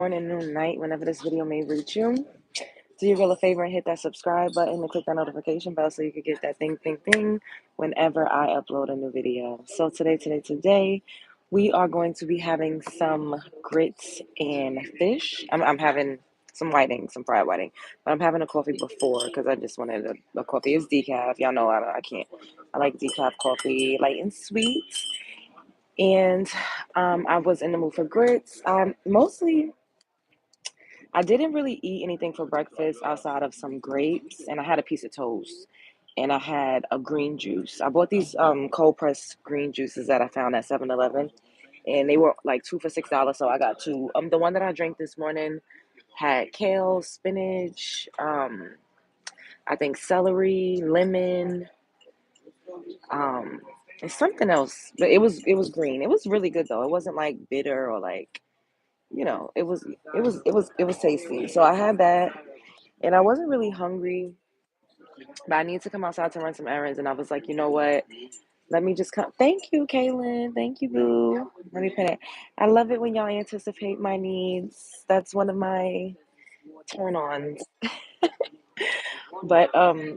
Morning, noon, night, whenever this video may reach you. Do your girl a favor and hit that subscribe button and click that notification bell so you can get that thing whenever I upload a new video. So today, we are going to be having some grits and fish. I'm having some whiting, some fried whiting, but I'm having a coffee before because I just wanted a coffee. It's decaf. Y'all know I can't. I like decaf coffee, light and sweet. And I was in the mood for grits. I didn't really eat anything for breakfast outside of some grapes, and I had a piece of toast, and I had a green juice. I bought these cold pressed green juices that I found at 7-Eleven, and they were like two for $6, so I got two. The one that I drank this morning had kale, spinach, I think celery, lemon, um, and something else, but it was green. It was really good though. It wasn't like bitter or like it was tasty. So I had that. And I wasn't really hungry, but I needed to come outside to run some errands. And I was like, you know what? Let me just come. Thank you, Kaylin. Thank you, Boo. Let me put it. I love it when y'all anticipate my needs. That's one of my turn ons. But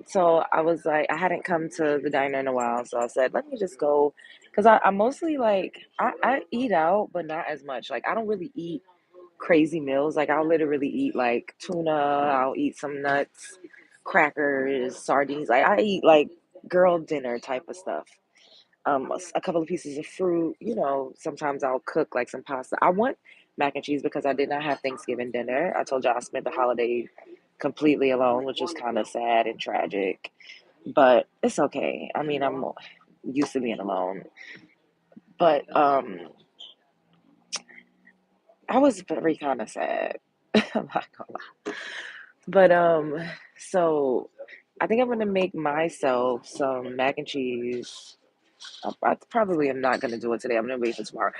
so I was like, I hadn't come to the diner in a while, so I said, let me just go, because I mostly like I eat out, but not as much. Like I don't really eat crazy meals. Like I'll literally eat like tuna, I'll eat some nuts, crackers, sardines. Like I eat like girl dinner type of stuff. A couple of pieces of fruit. Sometimes I'll cook like some pasta. I want mac and cheese because I did not have Thanksgiving dinner. I told y'all I spent the holiday completely alone, which was kind of sad and tragic. But it's okay. I mean, I'm used to being alone. But I was very kind of sad. I'm not gonna lie. But so I think I'm gonna make myself some mac and cheese. I probably am not gonna do it today. I'm gonna wait for tomorrow.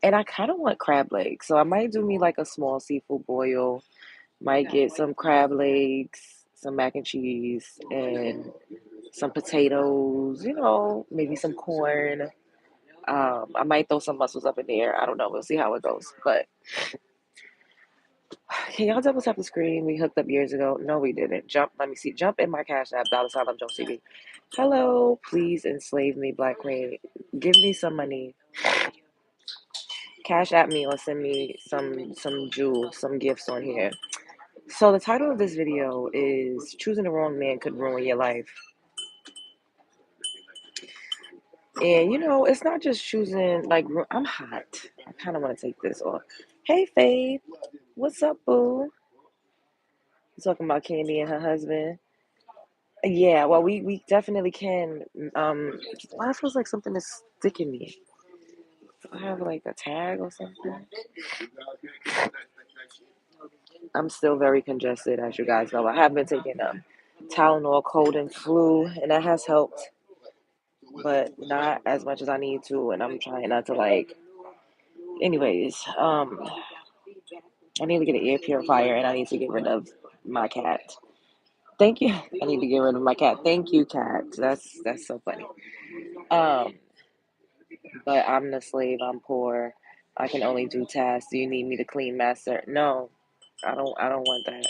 And I kind of want crab legs, so I might do me like a small seafood boil. Might get some crab legs, some mac and cheese, and some potatoes. Maybe some corn. I might throw some mussels up in there. I don't know. We'll see how it goes. But can y'all double tap the screen? We hooked up years ago. No, we didn't. Jump. Let me see. Jump in my cash app. $sign of Joe TV. Hello, please enslave me, Black Queen. Give me some money. Cash at me or send me some jewels, some gifts on here. So the title of this video is "Choosing the Wrong Man Could Ruin Your Life." And it's not just choosing. Like I'm hot. I kind of want to take this off. Hey, Faith. What's up, boo? Talking about Candy and her husband. Yeah, well, we definitely can. Why it feels like something is sticking me. Do I have like a tag or something? I'm still very congested, as you guys know. I have been taking Tylenol, cold and flu, and that has helped, but not as much as I need to. And I'm trying not to like. Anyways, I need to get an air purifier, and I need to get rid of my cat. Thank you. I need to get rid of my cat. Thank you, cat. That's so funny. Um, but I'm the slave. I'm poor. I can only do tasks. Do you need me to clean, master? No, I don't. I don't want that.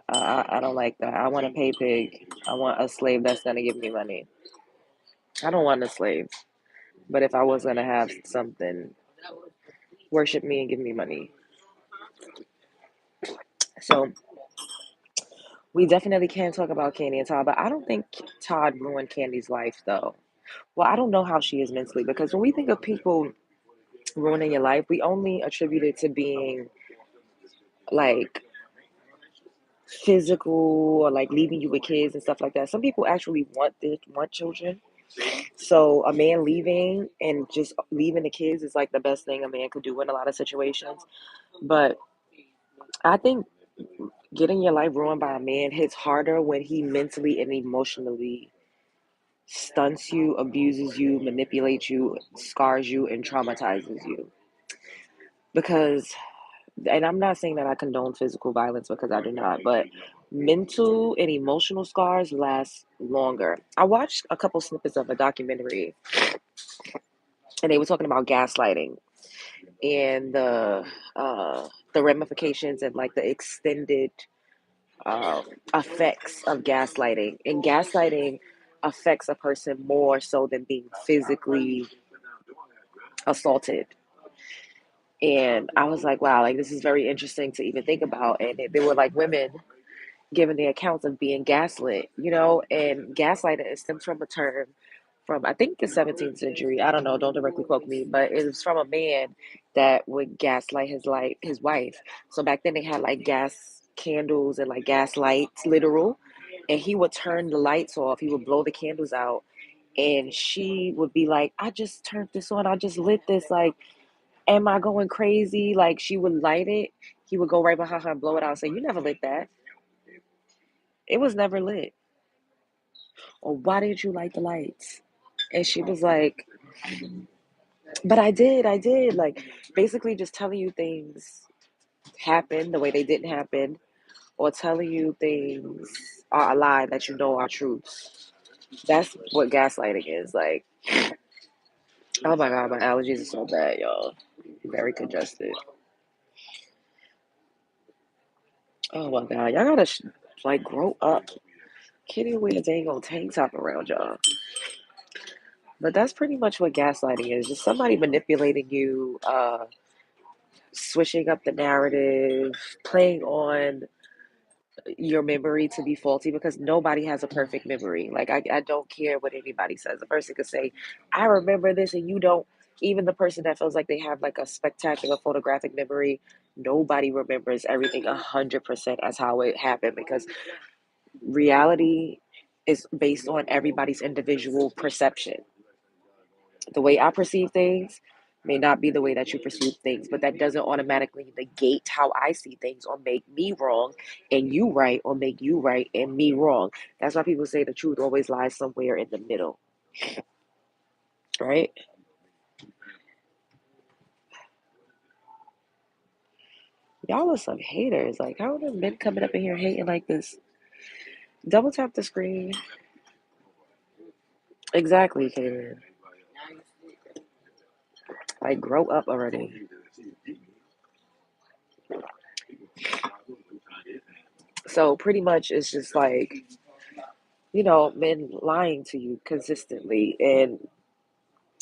I don't like that. I want a pay pig. I want a slave that's gonna give me money. I don't want a slave. But if I was gonna have something, worship me and give me money. So we definitely can talk about Candy and Todd, but I don't think Todd ruined Candy's life though. Well, I don't know how she is mentally because when we think of people ruining your life, we only attribute it to being like physical or like leaving you with kids and stuff like that. Some people actually want children. So a man leaving and just leaving the kids is like the best thing a man could do in a lot of situations. But I think getting your life ruined by a man hits harder when he mentally and emotionally stunts you, abuses you, manipulates you, scars you, and traumatizes you. Because, and I'm not saying that I condone physical violence because I do not, but mental and emotional scars last longer. I watched a couple snippets of a documentary and they were talking about gaslighting and the the ramifications and like the extended um, effects of gaslighting. And gaslighting affects a person more so than being physically assaulted. And I was like, wow, like this is very interesting to even think about. And there were like women giving the accounts of being gaslit, and gaslighting it stems from a term from I think the 17th century. I don't know, don't directly quote me, but it was from a man that would gaslight his wife. So back then they had like gas candles and like gas lights, literal, and he would turn the lights off. He would blow the candles out, and she would be like, "I just turned this on. I just lit this. Like, am I going crazy?" Like she would light it. He would go right behind her and blow it out and say, "You never lit that. It was never lit." Or why didn't you light the lights? And she was like, but I did. Like, basically just telling you things happen the way they didn't happen, or telling you things are a lie that you know are truths. That's what gaslighting is. Like, oh my God, my allergies are so bad, y'all. Very congested. Oh my God, y'all gotta like grow up. Can't even wear a dang old tank top around y'all. But that's pretty much what gaslighting is. Just somebody manipulating you, switching up the narrative, playing on your memory to be faulty because nobody has a perfect memory. Like, I don't care what anybody says. A person could say, I remember this, and you don't. Even the person that feels like they have like a spectacular photographic memory, nobody remembers everything 100% as how it happened because reality is based on everybody's individual perception. The way I perceive things may not be the way that you perceive things, but that doesn't automatically negate how I see things or make me wrong and you right, or make you right and me wrong. That's why people say the truth always lies somewhere in the middle, right? Y'all are some haters. Like, how are the men coming up in here hating like this? Double tap the screen. Exactly, Kaden. Like, grow up already. So, pretty much, it's just like, men lying to you consistently and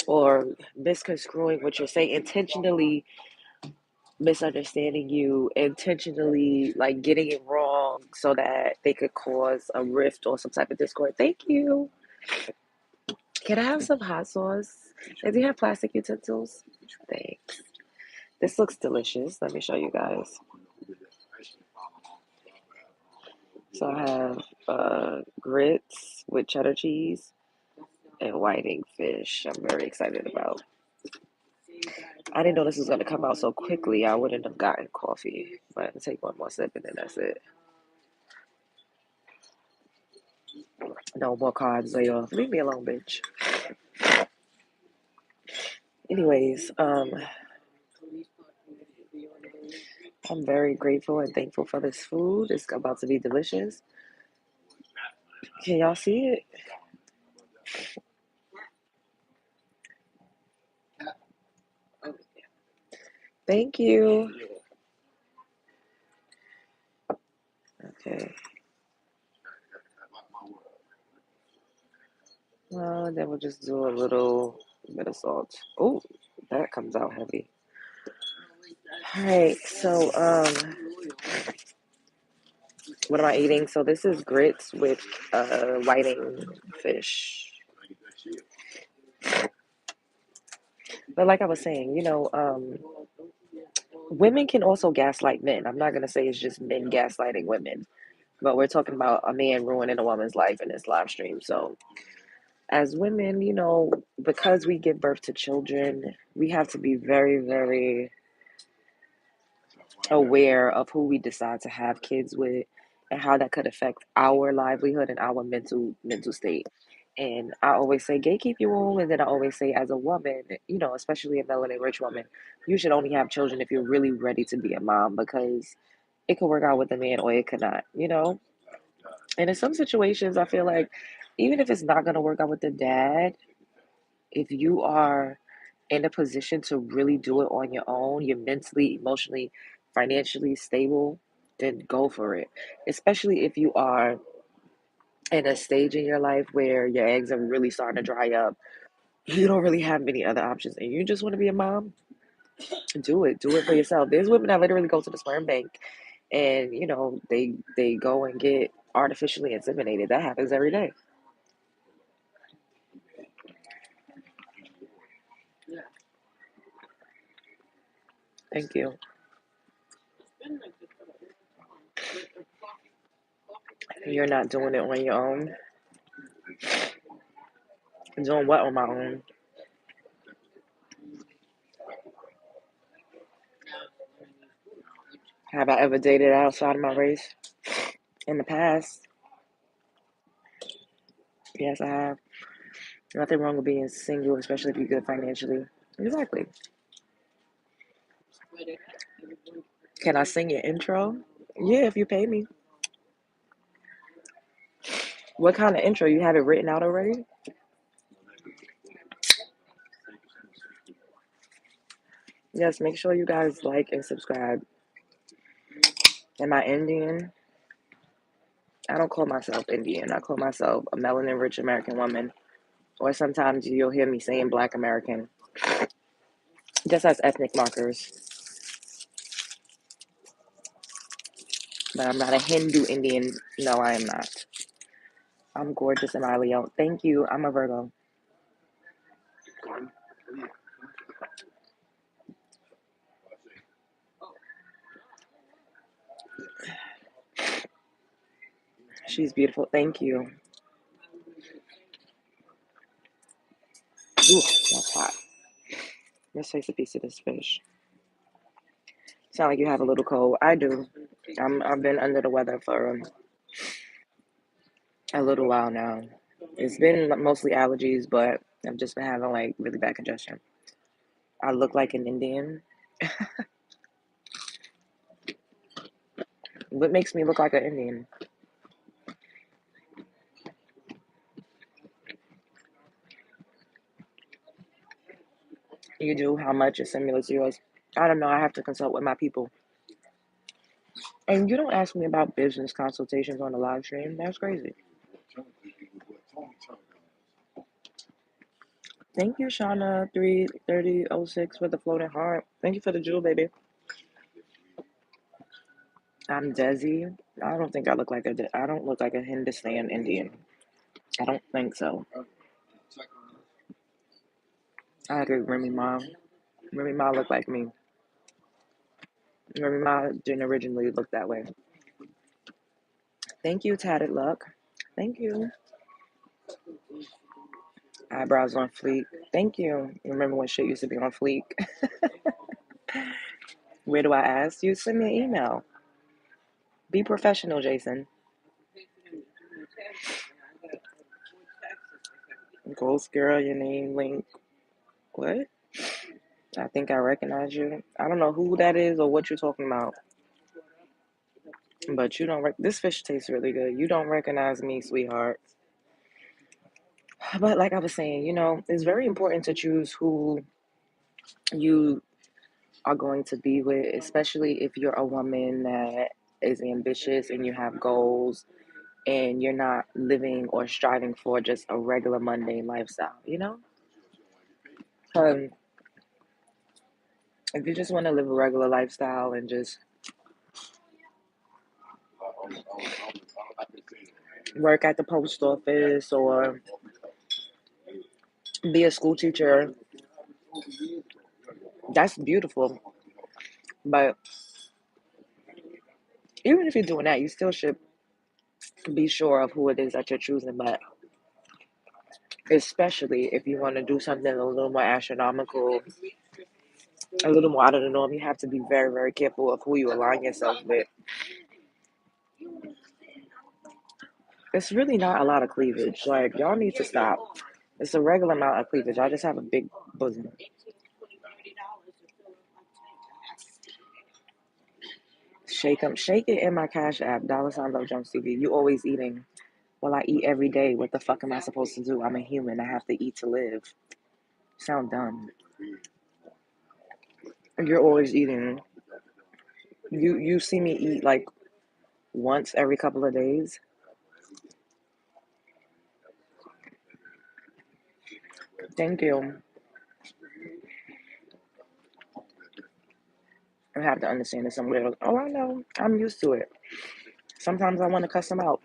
or misconstruing what you're saying, intentionally misunderstanding you, intentionally like getting it wrong so that they could cause a rift or some type of discord. Thank you. Can I have some hot sauce? And do you have plastic utensils? Thanks. This looks delicious. Let me show you guys. So I have grits with cheddar cheese and whiting fish. I'm very excited about. I didn't know this was going to come out so quickly. I wouldn't have gotten coffee, but I'll take one more sip and then that's it. No more cards lay off. Leave me alone, bitch. Anyways, I'm very grateful and thankful for this food. It's about to be delicious. Can y'all see it? Thank you. Okay. Well, and then we'll just do a little bit of salt. Oh, that comes out heavy. All right. So, what am I eating? So this is grits with whiting fish. But like I was saying, women can also gaslight men. I'm not gonna say it's just men gaslighting women, but we're talking about a man ruining a woman's life in this live stream. So as women, because we give birth to children, we have to be very, very aware of who we decide to have kids with and how that could affect our livelihood and our mental state. And I always say gatekeep your womb, and then I always say as a woman, especially a melanin rich woman, you should only have children if you're really ready to be a mom because it could work out with the man or it could not. And in some situations I feel like even if it's not gonna work out with the dad, if you are in a position to really do it on your own, you're mentally, emotionally, financially stable, then go for it. Especially if you are in a stage in your life where your eggs are really starting to dry up. You don't really have many other options, and you just want to be a mom. Do it. Do it for yourself. There's women that literally go to the sperm bank, and they go and get artificially inseminated. That happens every day. Thank you. You're not doing it on your own. Doing what on my own? Have I ever dated outside of my race in the past? Yes, I have. Nothing wrong with being single, especially if you're good financially. Exactly. Can I sing your intro? Yeah, if you pay me. What kind of intro? You have it written out already? Yes, make sure you guys like and subscribe. Am I Indian? I don't call myself Indian. I call myself a melanin rich American woman. Or sometimes you'll hear me saying Black American, just as ethnic markers. But I'm not a Hindu Indian. No, I am not. I'm gorgeous and I Leo. Thank you. I'm a Virgo. She's beautiful. Thank you. Ooh, that's hot. Let's taste a piece of this fish. Sound like you have a little cold. I do. I've been under the weather for a little while now. It's been mostly allergies, but I've just been having like really bad congestion. I look like an Indian. What makes me look like an Indian? You do? How much is similar to yours? I don't know. I have to consult with my people. And you don't ask me about business consultations on the live stream. That's crazy. Thank you, Shauna 33006 for the floating heart. Thank you for the jewel, baby. I'm Desi. I don't think I look like I don't look like a Hindustan Indian. I don't think so. I agree with Remy Ma. Remy Ma looked like me. Remy Ma didn't originally look that way. Thank you, Tatted Luck. Thank you. Eyebrows on fleek. Thank you. Remember when shit used to be on fleek? Where do I ask? You send me an email. Be professional, Jason. Ghost girl, your name link. What? I think I recognize you. I don't know who that is or what you're talking about. But you don't. This fish tastes really good. You don't recognize me, sweetheart. But like I was saying, it's very important to choose who you are going to be with, especially if you're a woman that is ambitious and you have goals and you're not living or striving for just a regular mundane lifestyle. If you just want to live a regular lifestyle and just work at the post office or be a school teacher, that's beautiful. But even if you're doing that, you still should be sure of who it is that you're choosing. But especially if you want to do something a little more astronomical, a little more out of the norm, you have to be very, very careful of who you align yourself with. It's really not a lot of cleavage. Like, y'all need to stop. It's a regular amount of cleavage. I just have a big bosom. Shake it in my cash app, $ Love Jones TV. You always eating. Well, I eat every day. What the fuck am I supposed to do? I'm a human. I have to eat to live. Sound dumb. You're always eating. You see me eat like once every couple of days. Thank you. I have to understand that some weird. Oh, I know. I'm used to it. Sometimes I want to cuss them out.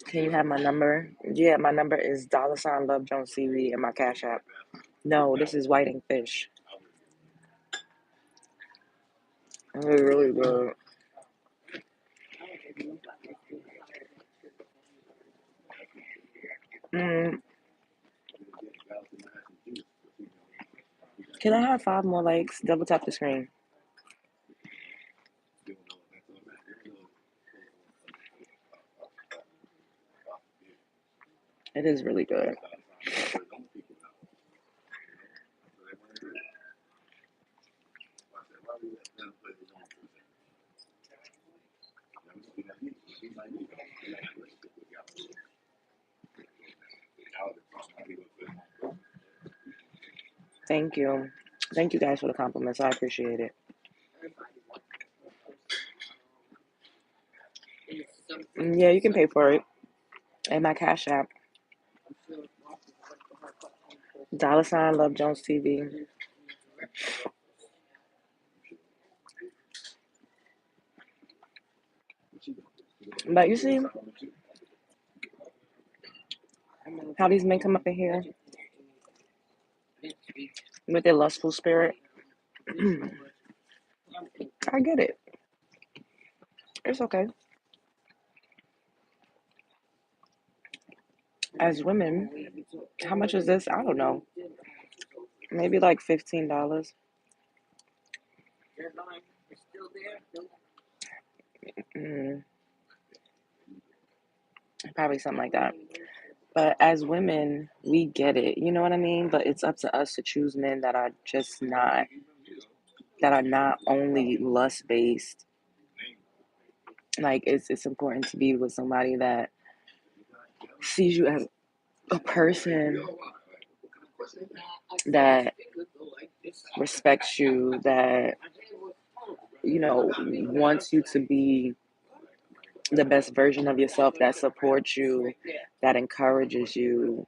Can you have my number? Yeah, my number is $ Love Jones TV and my Cash App. No, this is whiting fish. It's really good. Mm, can I have 5 more likes? Double tap the screen. It is really good. Thank you. Thank you guys for the compliments. I appreciate it. Yeah, you can pay for it. And my Cash App. $ Love Jones TV. But you see how these men come up in here with their lustful spirit? I get it. It's okay. As women, how much is this? I don't know. Maybe like $15. Mm, probably something like that. But as women, we get it. You know what I mean? But it's up to us to choose men that are just not, that are not only lust based. Like it's important to be with somebody that sees you as a person, that respects you, that wants you to be the best version of yourself, that supports you, that encourages you,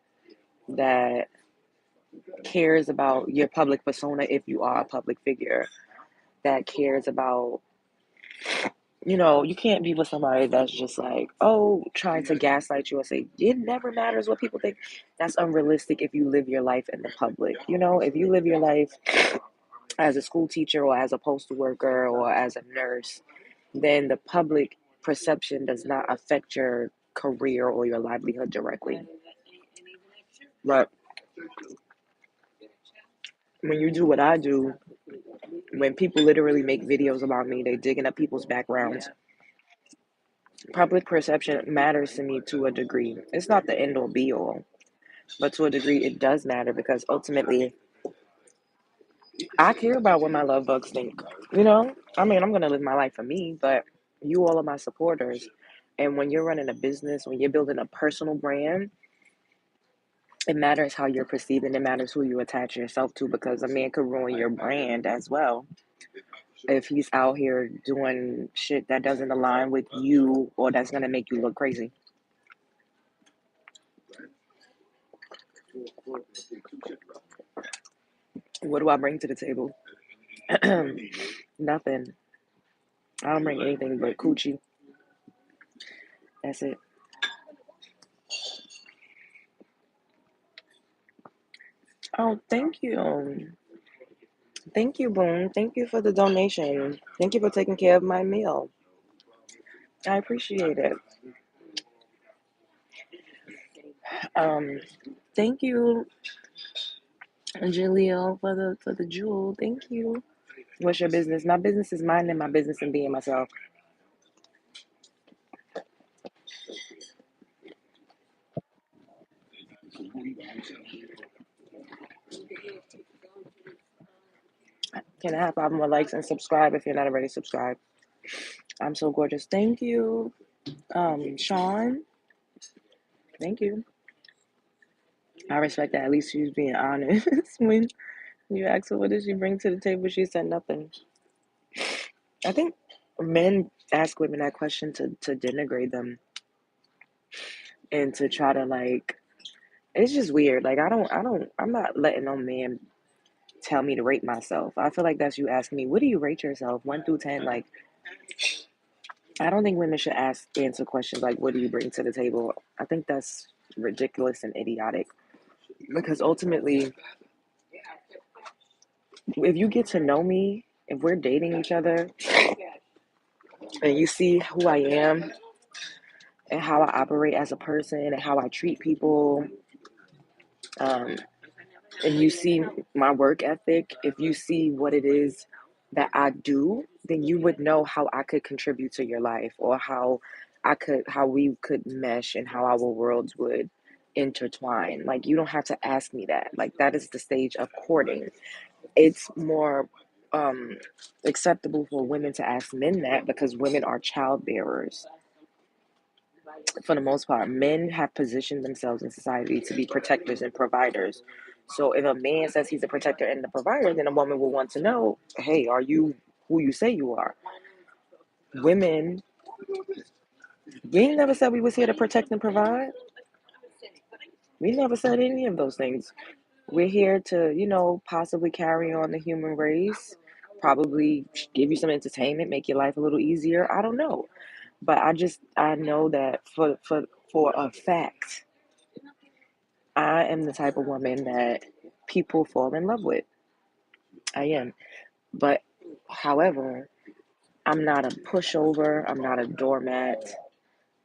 that cares about your public persona if you are a public figure, that cares about, you can't be with somebody that's just like, oh, trying to gaslight you and say, it never matters what people think. That's unrealistic if you live your life in the public. If you live your life as a school teacher or as a postal worker or as a nurse, then the public perception does not affect your career or your livelihood directly. But when you do what I do, when people literally make videos about me, they digging up people's backgrounds. Public perception matters to me to a degree. It's not the end all be all, but to a degree it does matter because ultimately I care about what my love bugs think. I mean, I'm gonna live my life for me, but you all are my supporters. And when you're running a business, when you're building a personal brand, it matters how you're perceived and it matters who you attach yourself to because a man could ruin your brand as well if he's out here doing shit that doesn't align with you or that's gonna make you look crazy. What do I bring to the table? Nothing. I don't bring anything but coochie. That's it. Oh, thank you. Thank you, Boone. Thank you for the donation. Thank you for taking care of my meal. I appreciate it. Um, thank you, Jaleel, for the jewel. Thank you. What's your business? My business is mine and my business and being myself. Can I have 5 more likes and subscribe if you're not already subscribed? I'm so gorgeous. Thank you. Sean, thank you. I respect that. At least she's being honest. When you asked her what did she bring to the table, she said nothing. I think men ask women that question to denigrate them and to try to like. It's just weird. Like I'm not letting no man tell me to rate myself. I feel like that's you asking me, what do you rate yourself, 1 through 10? Like, I don't think women should answer questions like, what do you bring to the table? I think that's ridiculous and idiotic because ultimately, if you get to know me, if we're dating each other and you see who I am and how I operate as a person and how I treat people, um, and you see my work ethic, if you see what it is that I do, then you would know how I could contribute to your life or how we could mesh and how our worlds would intertwine. Like, you don't have to ask me that. Like, that is the stage of courting. It's more um acceptable for women to ask men that because women are child bearers for the most part. Men have positioned themselves in society to be protectors and providers. So if a man says he's a protector and a provider, then a woman will want to know, hey, are you who you say you are? Women, we never said we was here to protect and provide. We never said any of those things. We're here to, possibly carry on the human race, probably give you some entertainment, make your life a little easier. I don't know. But I know that for a fact, I am the type of woman that people fall in love with. I am. But however, I'm not a pushover. I'm not a doormat.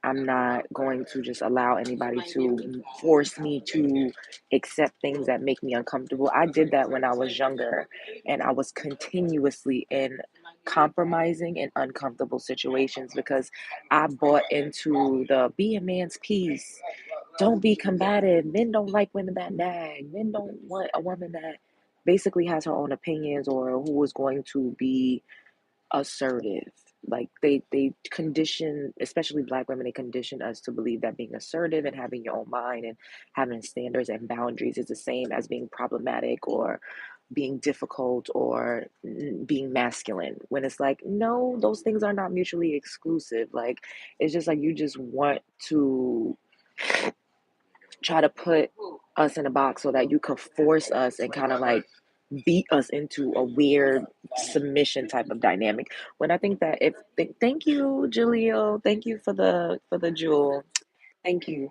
I'm not going to just allow anybody to force me to accept things that make me uncomfortable. I did that when I was younger, and I was continuously in compromising and uncomfortable situations because I bought into the be a man's peace. Don't be combative. Men don't like women that nag. Men don't want a woman that basically has her own opinions or who is going to be assertive. Like they condition, especially black women, they condition us to believe that being assertive and having your own mind and having standards and boundaries is the same as being problematic or being difficult or being masculine. When it's like, no, those things are not mutually exclusive. Like, it's just like you just want to try to put us in a box so that you could force us and kind of like beat us into a weird submission type of dynamic. When I think that thank you, Jaleel, thank you for the jewel, thank you.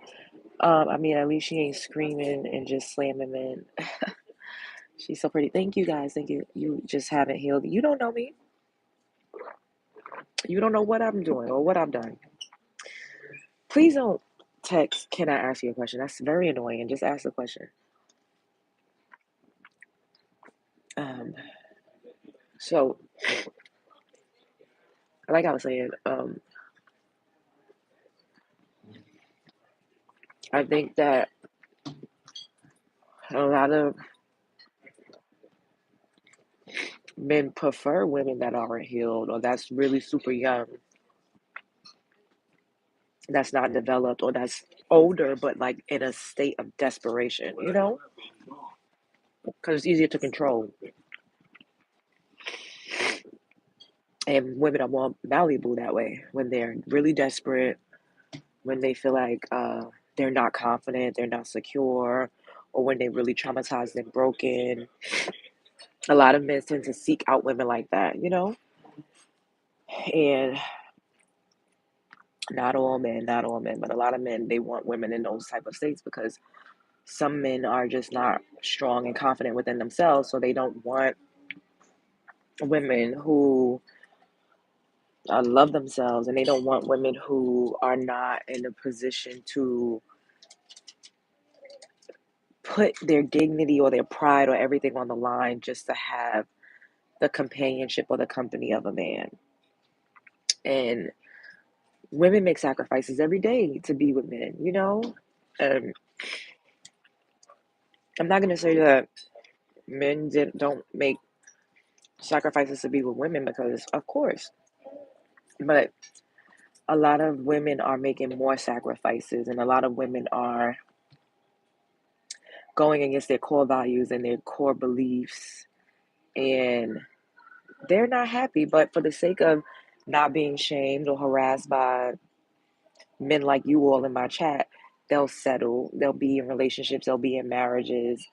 I mean, at least she ain't screaming and just slamming men. She's so pretty. Thank you guys. Thank you. You just haven't healed. You don't know me. You don't know what I'm doing or what I've done. Please don't text. Can I ask you a question? That's very annoying. Just ask the question. Um, so like I was saying, I think that a lot of men prefer women that aren't healed or that's really super young, that's not developed, or that's older but like in a state of desperation, because it's easier to control. And women are more valuable that way when they're really desperate, when they feel like they're not confident, they're not secure, or when they're really traumatized and broken. A lot of men tend to seek out women like that, and not all men, but a lot of men, they want women in those type of states because some men are just not strong and confident within themselves, so they don't want women who love themselves, and they don't want women who are not in a position to put their dignity or their pride or everything on the line just to have the companionship or the company of a man. And women make sacrifices every day to be with men, And I'm not going to say that men don't make sacrifices to be with women because, of course, but a lot of women are making more sacrifices, and a lot of women are going against their core values and their core beliefs and they're not happy, but for the sake of not being shamed or harassed by men like you all in my chat, they'll settle. They'll be in relationships. They'll be in marriages.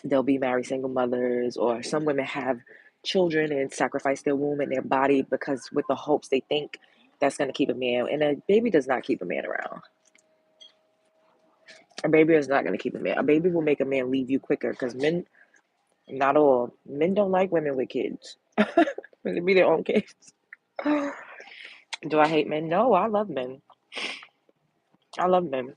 They'll be married single mothers, or some women have children and sacrifice their womb and their body because with the hopes they think that's going to keep a man. And a baby does not keep a man around. A baby is not going to keep a man. A baby will make a man leave you quicker because men, not all, men don't like women with kids. They be their own kids. Do I hate men? No, I love men. I love men.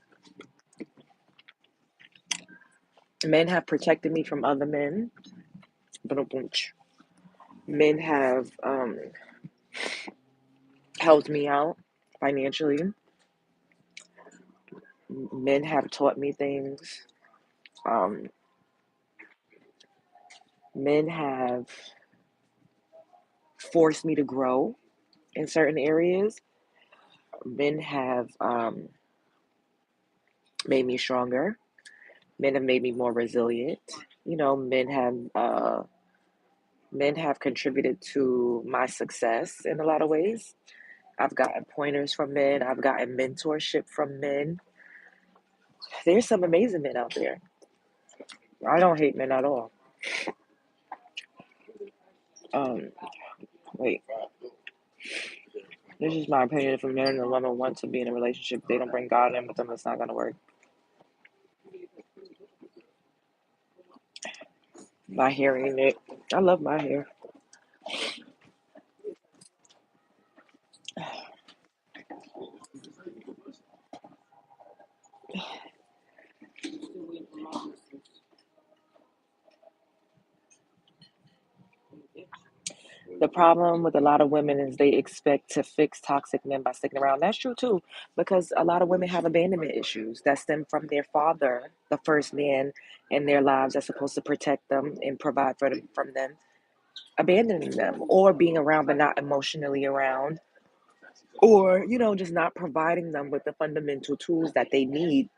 Men have protected me from other men. Men have helped me out financially. Men have taught me things. Um, Men have forced me to grow in certain areas. Men have made me stronger. Men have made me more resilient. You know, men have contributed to my success in a lot of ways. I've gotten pointers from men. I've gotten mentorship from men. There's some amazing men out there. I don't hate men at all. Um, Wait, this is my opinion. If a man and a woman want to be in a relationship, they don't bring God in with them, it's not going to work. My hair ain't it. I love my hair. The problem with a lot of women is they expect to fix toxic men by sticking around. That's true too, because a lot of women have abandonment issues that stem from their father, the first man in their lives that's supposed to protect them and provide for them, from them, abandoning them or being around but not emotionally around, or just not providing them with the fundamental tools that they need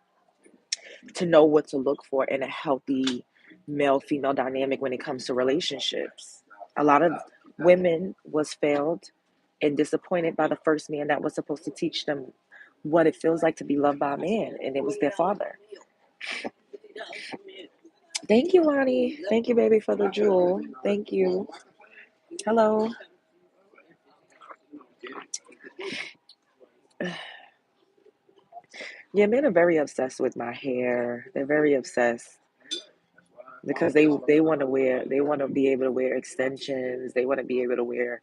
to know what to look for in a healthy male female dynamic when it comes to relationships. A lot of women was failed and disappointed by the first man that was supposed to teach them what it feels like to be loved by a man, and it was their father. Thank you, Lonnie. Thank you, baby, for the jewel. Thank you. Hello. Yeah, men are very obsessed with my hair. They're very obsessed because they want to be able to wear extensions. They want to be able to wear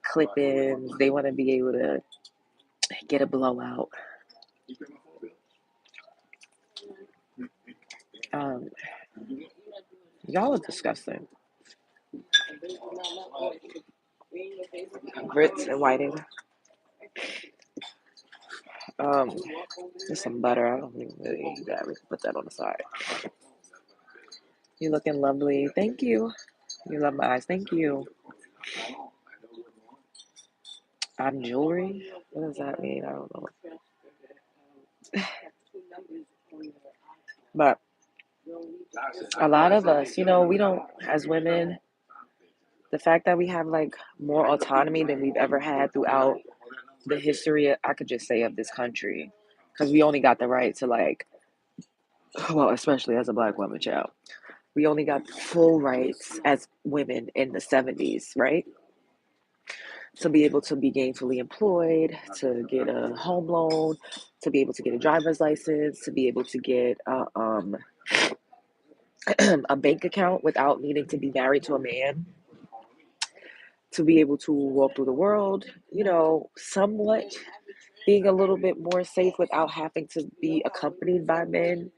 clip-ins. They want to be able to get a blowout. Um, y'all are disgusting. Grits and whiting. Um, there's some butter. I don't even really eat that. We can put that on the side. You looking lovely. Thank you. You love my eyes. Thank you. I'm jewelry. What does that mean? I don't know. But a lot of us, we don't, as women, the fact that we have like more autonomy than we've ever had throughout the history, I could just say, of this country, because we only got the right to like, well, especially as a black woman, child, we only got full rights as women in the 70s, right? To be able to be gainfully employed, to get a home loan, to be able to get a driver's license, to be able to get a bank account without needing to be married to a man, to be able to walk through the world, somewhat being a little bit more safe without having to be accompanied by men.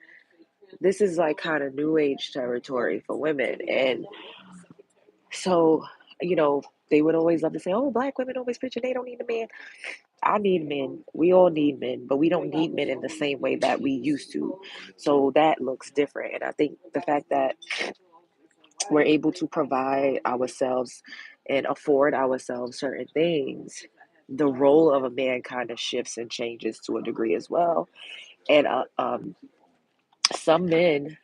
This is like kind of new age territory for women. And so, they would always love to say, oh, black women always preaching they don't need a man. I need men. We all need men, but we don't need men in the same way that we used to. So that looks different. And I think the fact that we're able to provide ourselves and afford ourselves certain things, the role of a man kind of shifts and changes to a degree as well. And some men,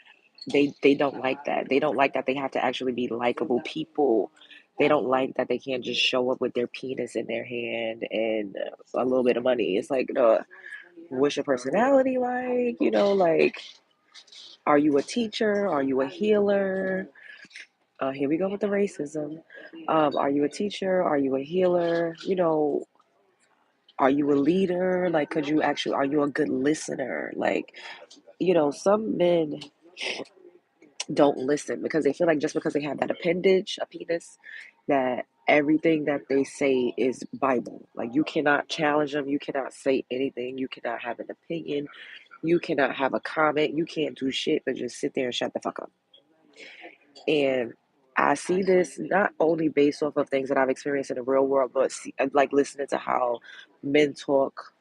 they don't like that. They don't like that they have to actually be likable people They don't like that they can't just show up with their penis in their hand and a little bit of money. It's like, what's your personality like? Like, are you a teacher? Are you a healer? Here we go with the racism. Are you a teacher? Are you a healer? Are you a leader? Like, are you a good listener? Like, some men don't listen because they feel like just because they have that appendage, a penis, that everything that they say is Bible. Like, you cannot challenge them. You cannot say anything. You cannot have an opinion. You cannot have a comment. You can't do shit but just sit there and shut the fuck up. And I see this not only based off of things that I've experienced in the real world, but like listening to how men talk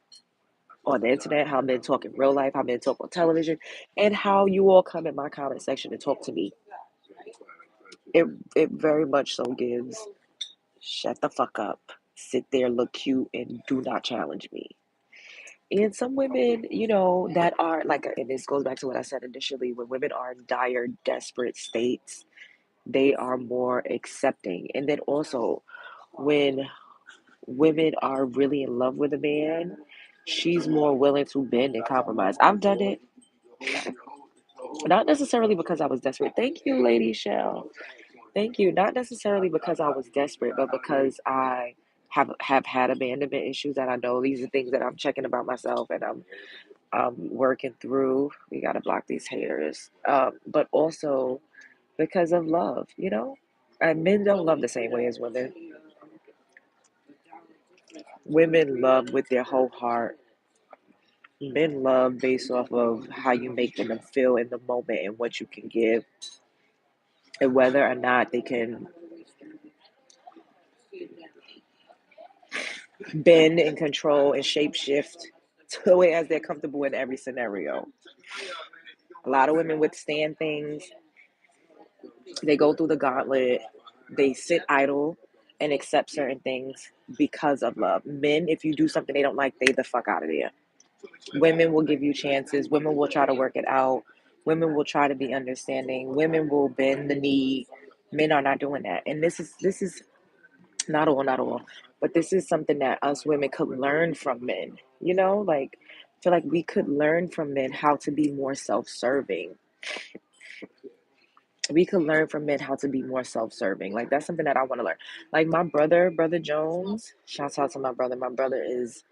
on the internet, how men talk in real life, how men talk on television, and how you all come in my comment section and talk to me. It very much so gives shut the fuck up, sit there, look cute, and do not challenge me. And some women, that are like, and this goes back to what I said initially, when women are in dire, desperate states, they are more accepting. And then also, when women are really in love with a man, she's more willing to bend and compromise. I've done it, not necessarily because I was desperate. Thank you, Lady Shell. Thank you. Not necessarily because I was desperate, but because I have had abandonment issues that I know these are things that I'm checking about myself and I'm working through. We gotta block these haters. But also because of love, And men don't love the same way as women. Women love with their whole heart. Men love based off of how you make them feel in the moment and what you can give, and whether or not they can bend and control and shape shift to it as they're comfortable in every scenario. A lot of women withstand things, they go through the gauntlet, they sit idle and accept certain things because of love. Men, if you do something they don't like, they the fuck out of there. Women will give you chances, women will try to work it out, women will try to be understanding, women will bend the knee. Men are not doing that. And this is not all, but this is something that us women could learn from men. Like, I feel like we could learn from men how to be more self-serving. We could learn from men how to be more self-serving. Like, that's something that I want to learn. Like, my brother Jones, shouts out to my brother. My brother is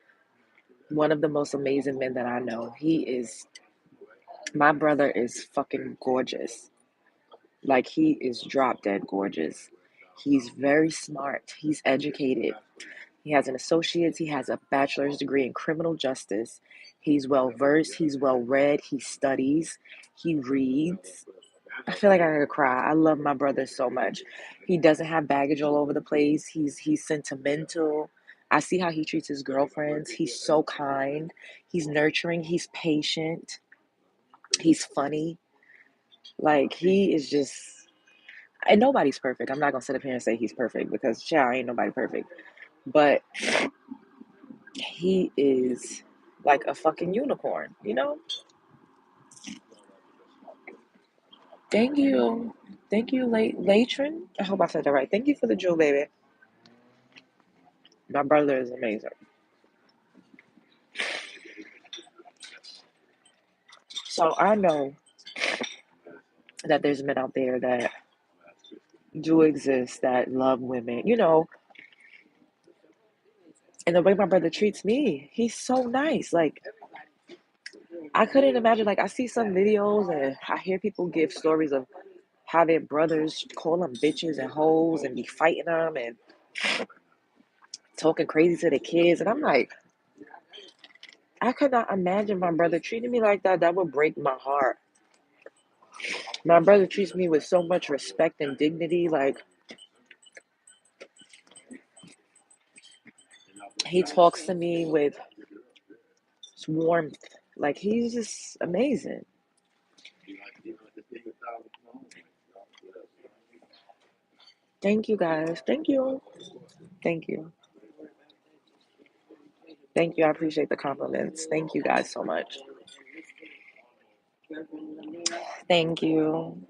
one of the most amazing men that I know. My brother is fucking gorgeous. Like, he is drop dead gorgeous. He's very smart. He's educated. He has an associate's, he has a bachelor's degree in criminal justice. He's well versed, he's well read, he studies, he reads. I feel like I could cry. I love my brother so much. He doesn't have baggage all over the place. He's sentimental. I see how he treats his girlfriends. He's so kind. He's nurturing. He's patient. He's funny. Like, he is just, and nobody's perfect. I'm not gonna sit up here and say he's perfect because child, ain't nobody perfect. But he is like a fucking unicorn. Thank you. Thank you, Latron. I hope I said that right. Thank you for the jewel, baby. My brother is amazing. So I know that there's men out there that do exist that love women. And the way my brother treats me, he's so nice. Like, I couldn't imagine, like, I see some videos and I hear people give stories of how their brothers call them bitches and hoes and be fighting them and talking crazy to the kids. And I'm like, I could not imagine my brother treating me like that. That would break my heart. My brother treats me with so much respect and dignity. Like, he talks to me with warmth. Like, he's just amazing. Thank you, guys. Thank you. Thank you. Thank you. I appreciate the compliments. Thank you guys so much. Thank you.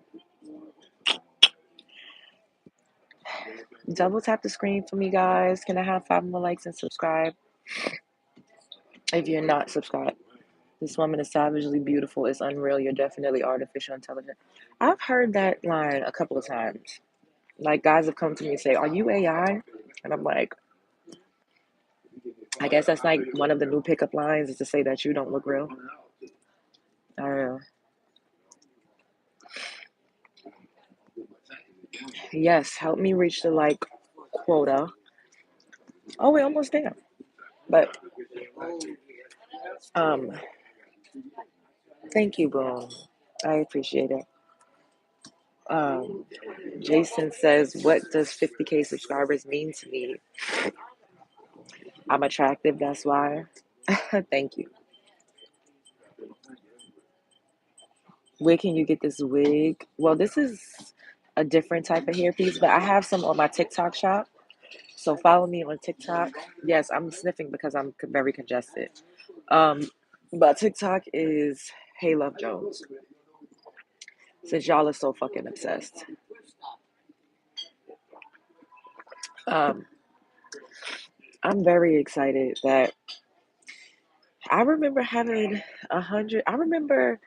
Double tap the screen for me, guys. Can I have 5 more likes and subscribe if you're not subscribed? This woman is savagely beautiful. It's unreal. You're definitely artificial intelligence. I've heard that line a couple of times. Like, guys have come to me and say, "Are you AI?" And I'm like, I guess that's like one of the new pickup lines is to say that you don't look real. I don't know. Yes, help me reach the like quota. Oh, we're almost there. But um, thank you, Boom. I appreciate it. Um, Jason says, "What does 50K subscribers mean to me? I'm attractive. That's why." Thank you. Where can you get this wig? Well, this is a different type of hairpiece, but I have some on my TikTok shop. So follow me on TikTok. Yes, I'm sniffing because I'm very congested. Um, but TikTok is Hey Love Jones. Since y'all are so fucking obsessed. Um, I'm very excited that I remember having 100. I remember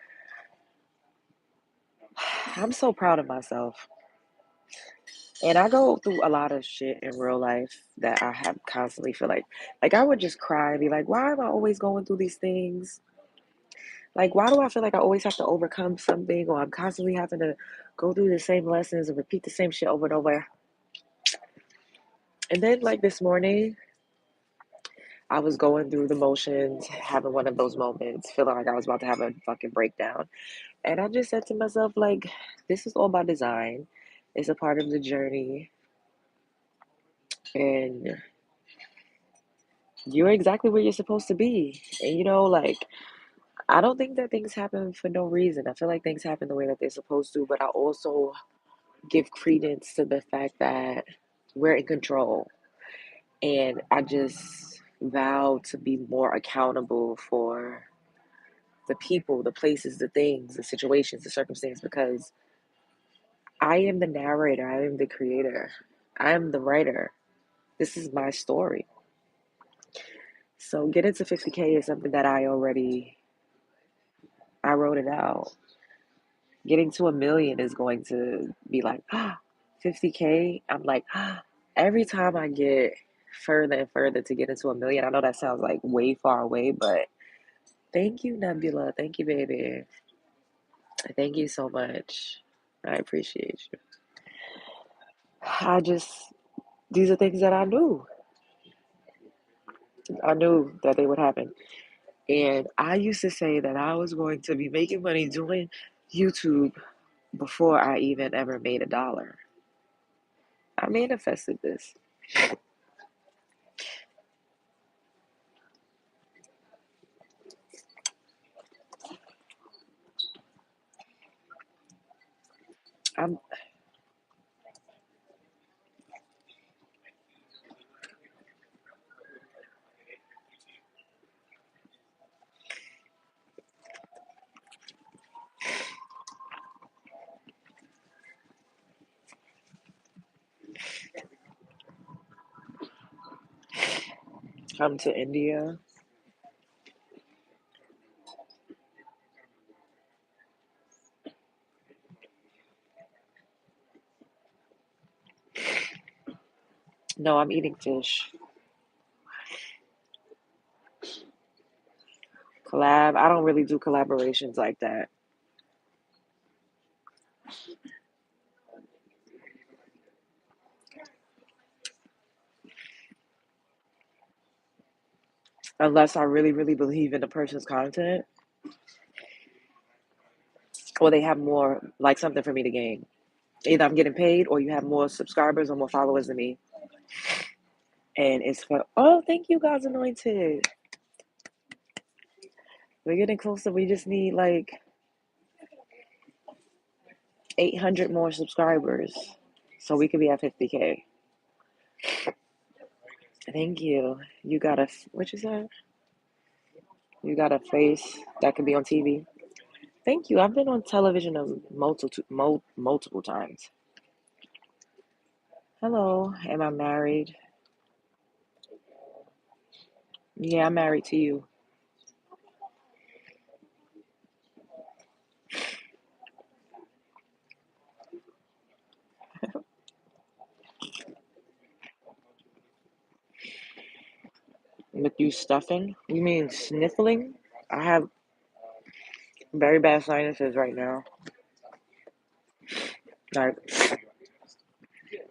I'm so proud of myself. And I go through a lot of shit in real life that I have constantly feel like I would just cry and be like, why am I always going through these things? Like, why do I feel like I always have to overcome something or I'm constantly having to go through the same lessons and repeat the same shit over and over? And then, like, this morning, I was going through the motions, having one of those moments, feeling like I was about to have a fucking breakdown. And I just said to myself, like, this is all by design. It's a part of the journey. And you're exactly where you're supposed to be. And, like, I don't think that things happen for no reason. I feel like things happen the way that they're supposed to, but I also give credence to the fact that we're in control. And I just vow to be more accountable for the people, the places, the things, the situations, the circumstances, because I am the narrator, I am the creator, I am the writer. This is my story. So getting to 50K is something that I wrote it out. Getting to a million is going to be like 50K. I'm like, every time I get further and further to get into a million, I know that sounds like way far away, but thank you, Nebula. Thank you, baby. Thank you so much. I appreciate you. I just, these are things that I knew. I knew that they would happen. And I used to say that I was going to be making money doing YouTube before I even ever made a dollar. I manifested this. I'm come to India. No, I'm eating fish. Collab. I don't really do collaborations like that. Unless I really, really believe in the person's content or they have more, like something for me to gain. Either I'm getting paid or you have more subscribers or more followers than me. And it's for, oh, thank you, God's anointed. We're getting closer. We just need like 800 more subscribers so we could be at 50K. Thank you. You got a, what you said? You got a face that could be on TV. Thank you. I've been on television multiple times. Hello, am I married? Yeah, I'm married to you. With you stuffing? You mean sniffling? I have very bad sinuses right now. Like,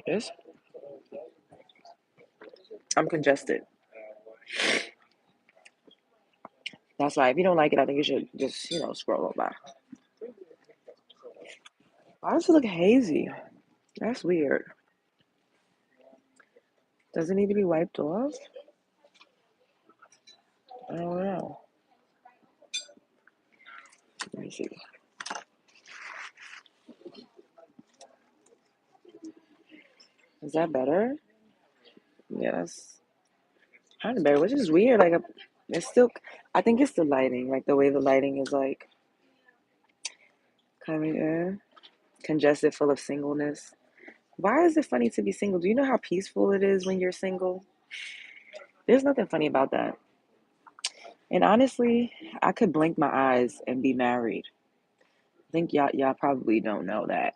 this? I'm congested. That's why if you don't like it, I think you should just, scroll on by. Why does it look hazy? That's weird. Does it need to be wiped off? I don't know. Let me see. Is that better? Yeah, that's kind of better, which is weird. Like, it's still, I think it's the lighting, like the way the lighting is like coming in, congested, full of singleness. Why is it funny to be single? Do you know how peaceful it is when you're single? There's nothing funny about that. And honestly, I could blink my eyes and be married. I think y'all probably don't know that.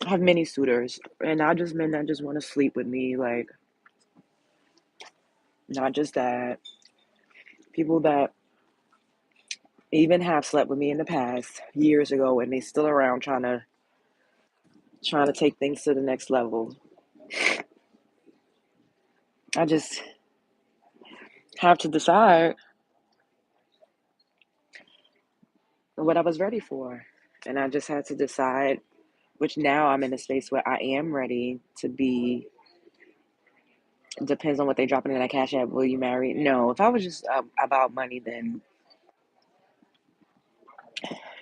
I have many suitors, and not just men that just want to sleep with me. Like, not just that. People that even have slept with me in the past years ago, and they still around trying to take things to the next level. I just have to decide what I was ready for, and I just had to decide. Which now I'm in a space where I am ready to be. Depends on what they dropping in that cash app. Will you marry? No. If I was just about money, then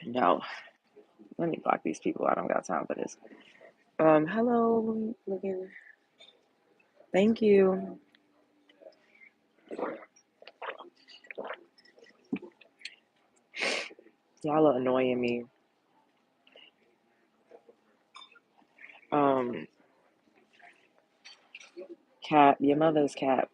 no. Let me block these people. I don't got time for this. Hello, looking. Thank you. Y'all are annoying me. Um, Cap, your mother's Cap.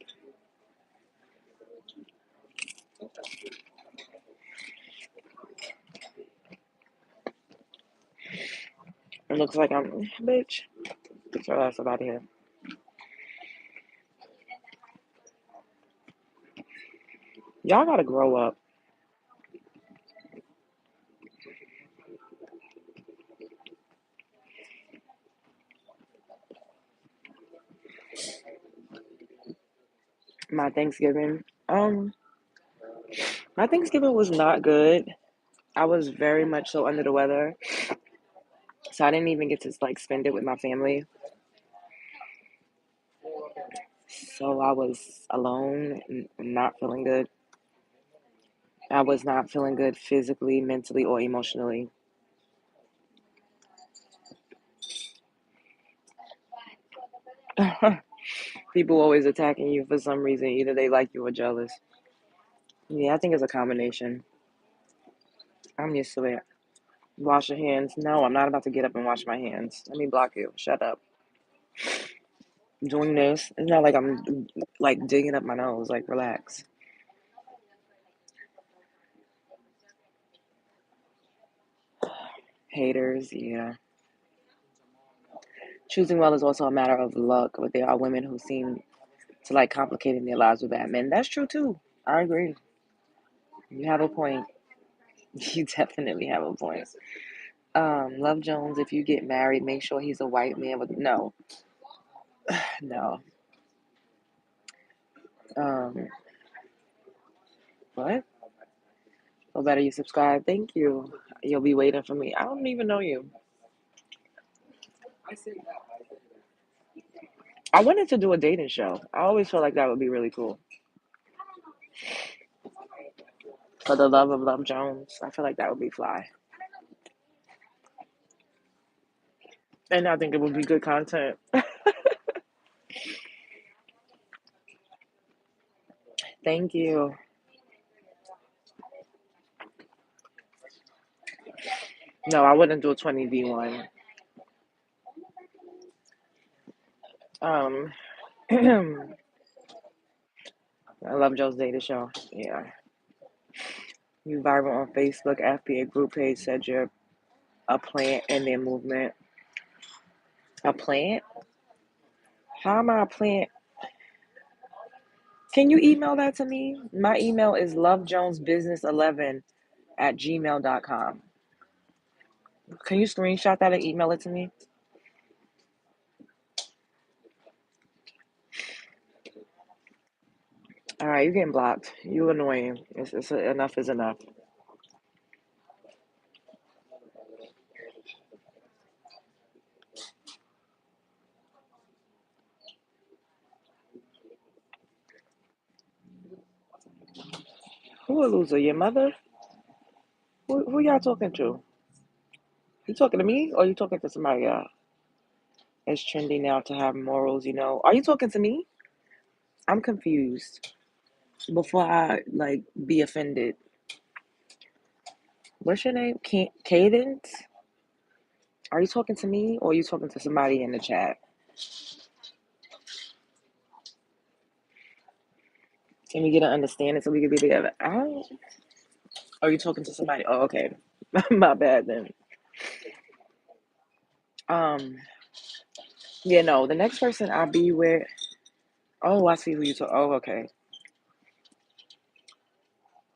It looks like I'm, bitch. Get your ass up out of here. Y'all gotta grow up. My Thanksgiving. My Thanksgiving was not good. I was very much so under the weather, so I didn't even get to like spend it with my family. So I was alone, not feeling good. I was not feeling good physically, mentally, or emotionally. People always attacking you for some reason. Either they like you or jealous. Yeah, I think it's a combination. I'm used to it. Wash your hands. No, I'm not about to get up and wash my hands. Let me block you. Shut up. Doing this. It's not like I'm like digging up my nose. Like, relax. Haters, yeah. Choosing well is also a matter of luck, but there are women who seem to like complicating their lives with bad men. That's true too. I agree. You have a point. You definitely have a point. Love Jones, if you get married, make sure he's a white man with no, no. Um, what? So better you subscribe. Thank you. You'll be waiting for me. I don't even know you. I wanted to do a dating show. I always felt like that would be really cool. For the love of Love Jones, I feel like that would be fly. And I think it would be good content. Thank you. No, I wouldn't do a 20v1. Um, I love Joe's Data Show. Yeah. You viral on Facebook after your group page said you're a plant in their movement. A plant? How am I a plant? Can you email that to me? My email is lovejonesbusiness11@gmail.com. Can you screenshot that and email it to me? All right, you're getting blocked. You annoying. Enough is enough. Who a loser? Your mother? Who y'all talking to? You talking to me or you talking to somebody else? It's trendy now to have morals, you know. Are you talking to me? I'm confused. Before I like be offended. What's your name? Cadence? Are you talking to me or are you talking to somebody in the chat? Can we get an understanding so we can be together? Are you talking to somebody? Oh, okay. My bad then. Um, yeah, no, the next person I'll be with. Oh, I see who you talk. Oh, okay.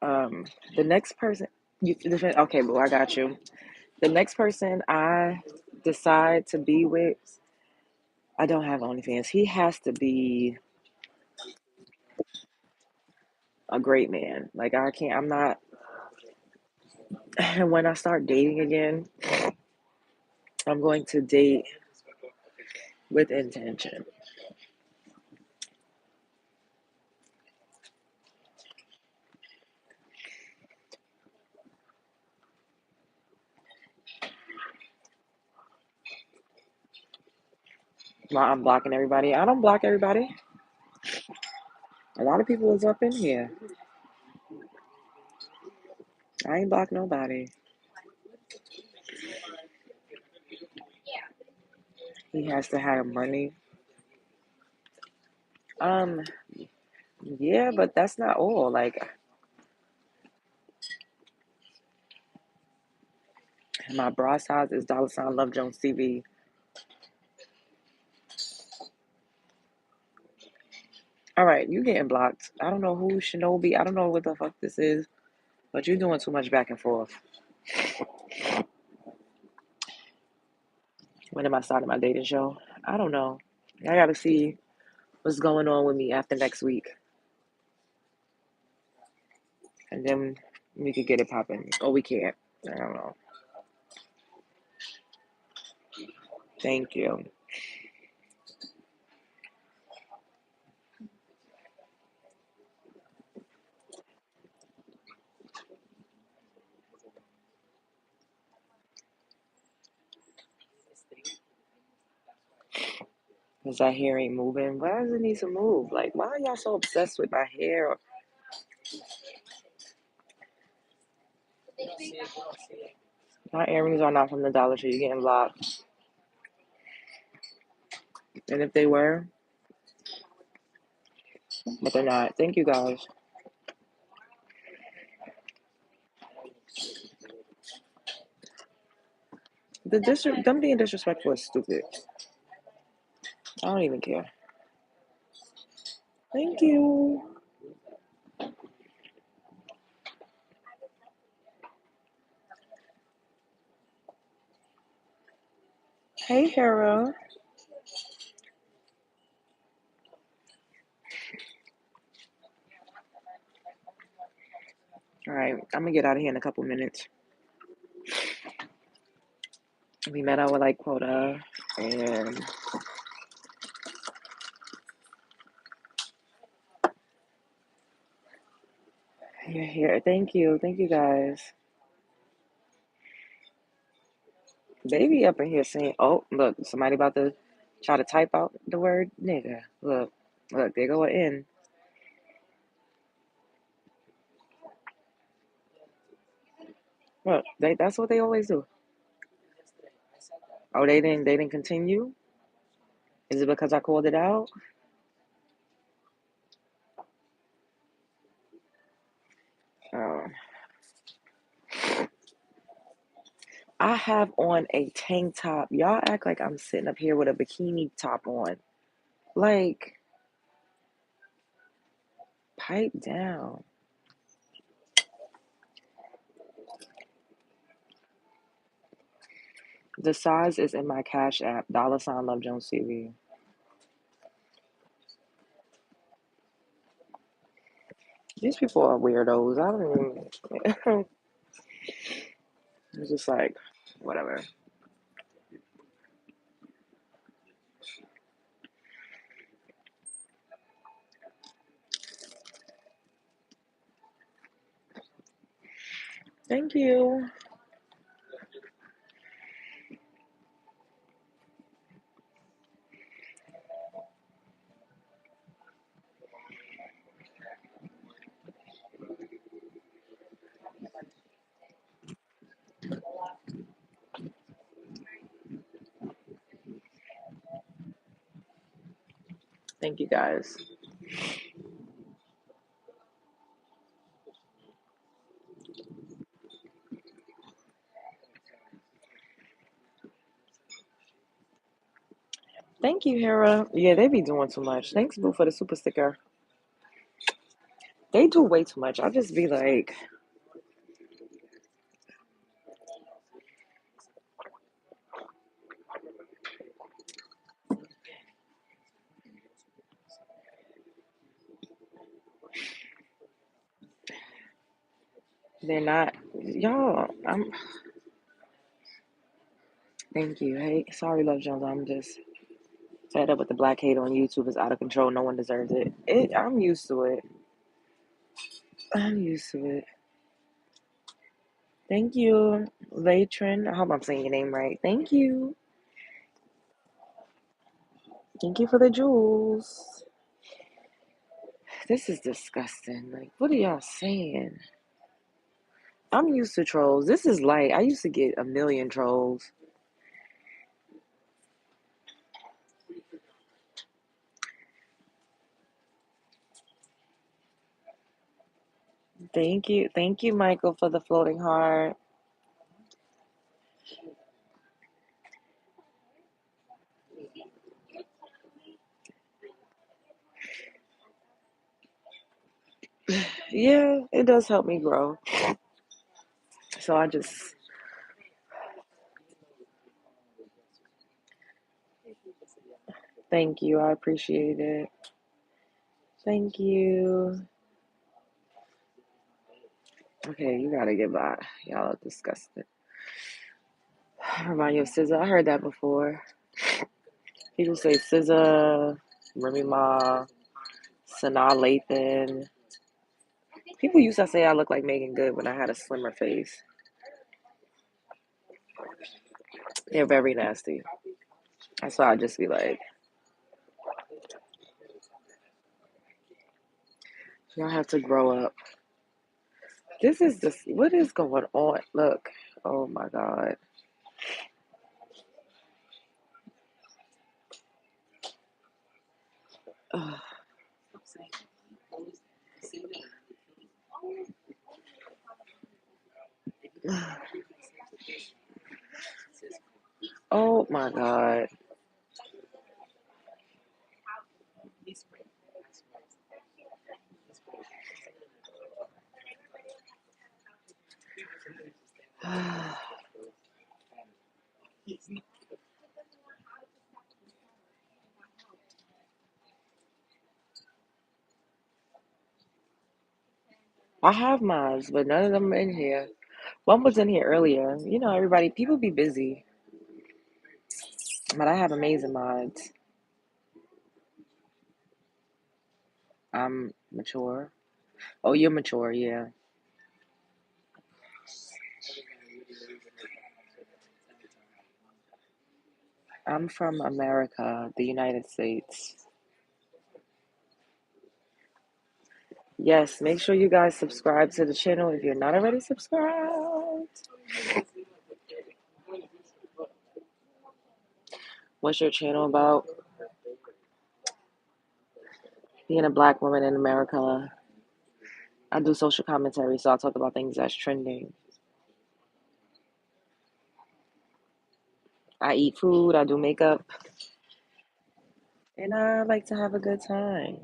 Um, the next person okay, boo, I got you. The next person I decide to be with, I don't have OnlyFans. He has to be a great man. Like I can't. I'm not. And when I start dating again, I'm going to date with intention. While I'm blocking everybody, I don't block everybody. A lot of people is up in here. I ain't block nobody. He has to have money. Um, yeah, but that's not all. Like my bra size is $ Love Jones TV. All right, you getting blocked. I don't know who Shinobi. I don't know what the fuck this is, but you're doing too much back and forth. When am I starting my dating show? I don't know. I gotta see what's going on with me after next week, and then we could get it popping. Or we can't. I don't know. Thank you. Cause that hair ain't moving. Why does it need to move? Like, why are y'all so obsessed with my hair? My earrings are not from the Dollar Tree. You're getting blocked. And if they were, but they're not. Thank you guys. Them being disrespectful is stupid. I don't even care. Thank you. Hey, Hera. All right, I'm gonna get out of here in a couple minutes. We met our like quota, and you're here. Thank you guys. Baby up in here saying, "Oh, look, somebody about to try to type out the word nigga." Look, there go an N. Look, that's what they always do. Oh, they didn't continue. Is it because I called it out? Oh. I have on a tank top. Y'all act like I'm sitting up here with a bikini top on. Like, pipe down. The size is in my Cash App. $ Love Jones TV. These people are weirdos. I don't even. It's just like, whatever. Thank you. Thank you guys. Thank you, Hera. Yeah, they be doing too much. Thanks, Boo, for the super sticker. They do way too much. I just be like, they're not. Y'all, I'm. Thank you. Hey, sorry, Love Jones. I'm just fed up with the black hate on YouTube. It's out of control. No one deserves it. I'm used to it. I'm used to it. Thank you, Latrin. I hope I'm saying your name right. Thank you. Thank you for the jewels. This is disgusting. Like, what are y'all saying? I'm used to trolls. This is light. I used to get a million trolls. Thank you. Thank you, Michael, for the floating heart. Yeah, it does help me grow. So I just thank you. I appreciate it. Thank you. Okay, you gotta get by. Y'all are disgusting. Remind you of SZA. I heard that before. People say SZA, Remy Ma, Sanaa Lathan. People used to say I look like Megan Good when I had a slimmer face. They're very nasty. That's why I just be like, y'all have to grow up. This is just what is going on? Look, oh my god. Ugh. Oh my god. I have mods, but none of them are in here. One was in here earlier. You know, everybody, people be busy, but I have amazing mods. I'm mature. Oh, you're mature, yeah. I'm from America, the United States. Yes, make sure you guys subscribe to the channel if you're not already subscribed. What's your channel about? Being a black woman in America, I do social commentary, so I talk about things that's trending. I eat food, I do makeup, and I like to have a good time.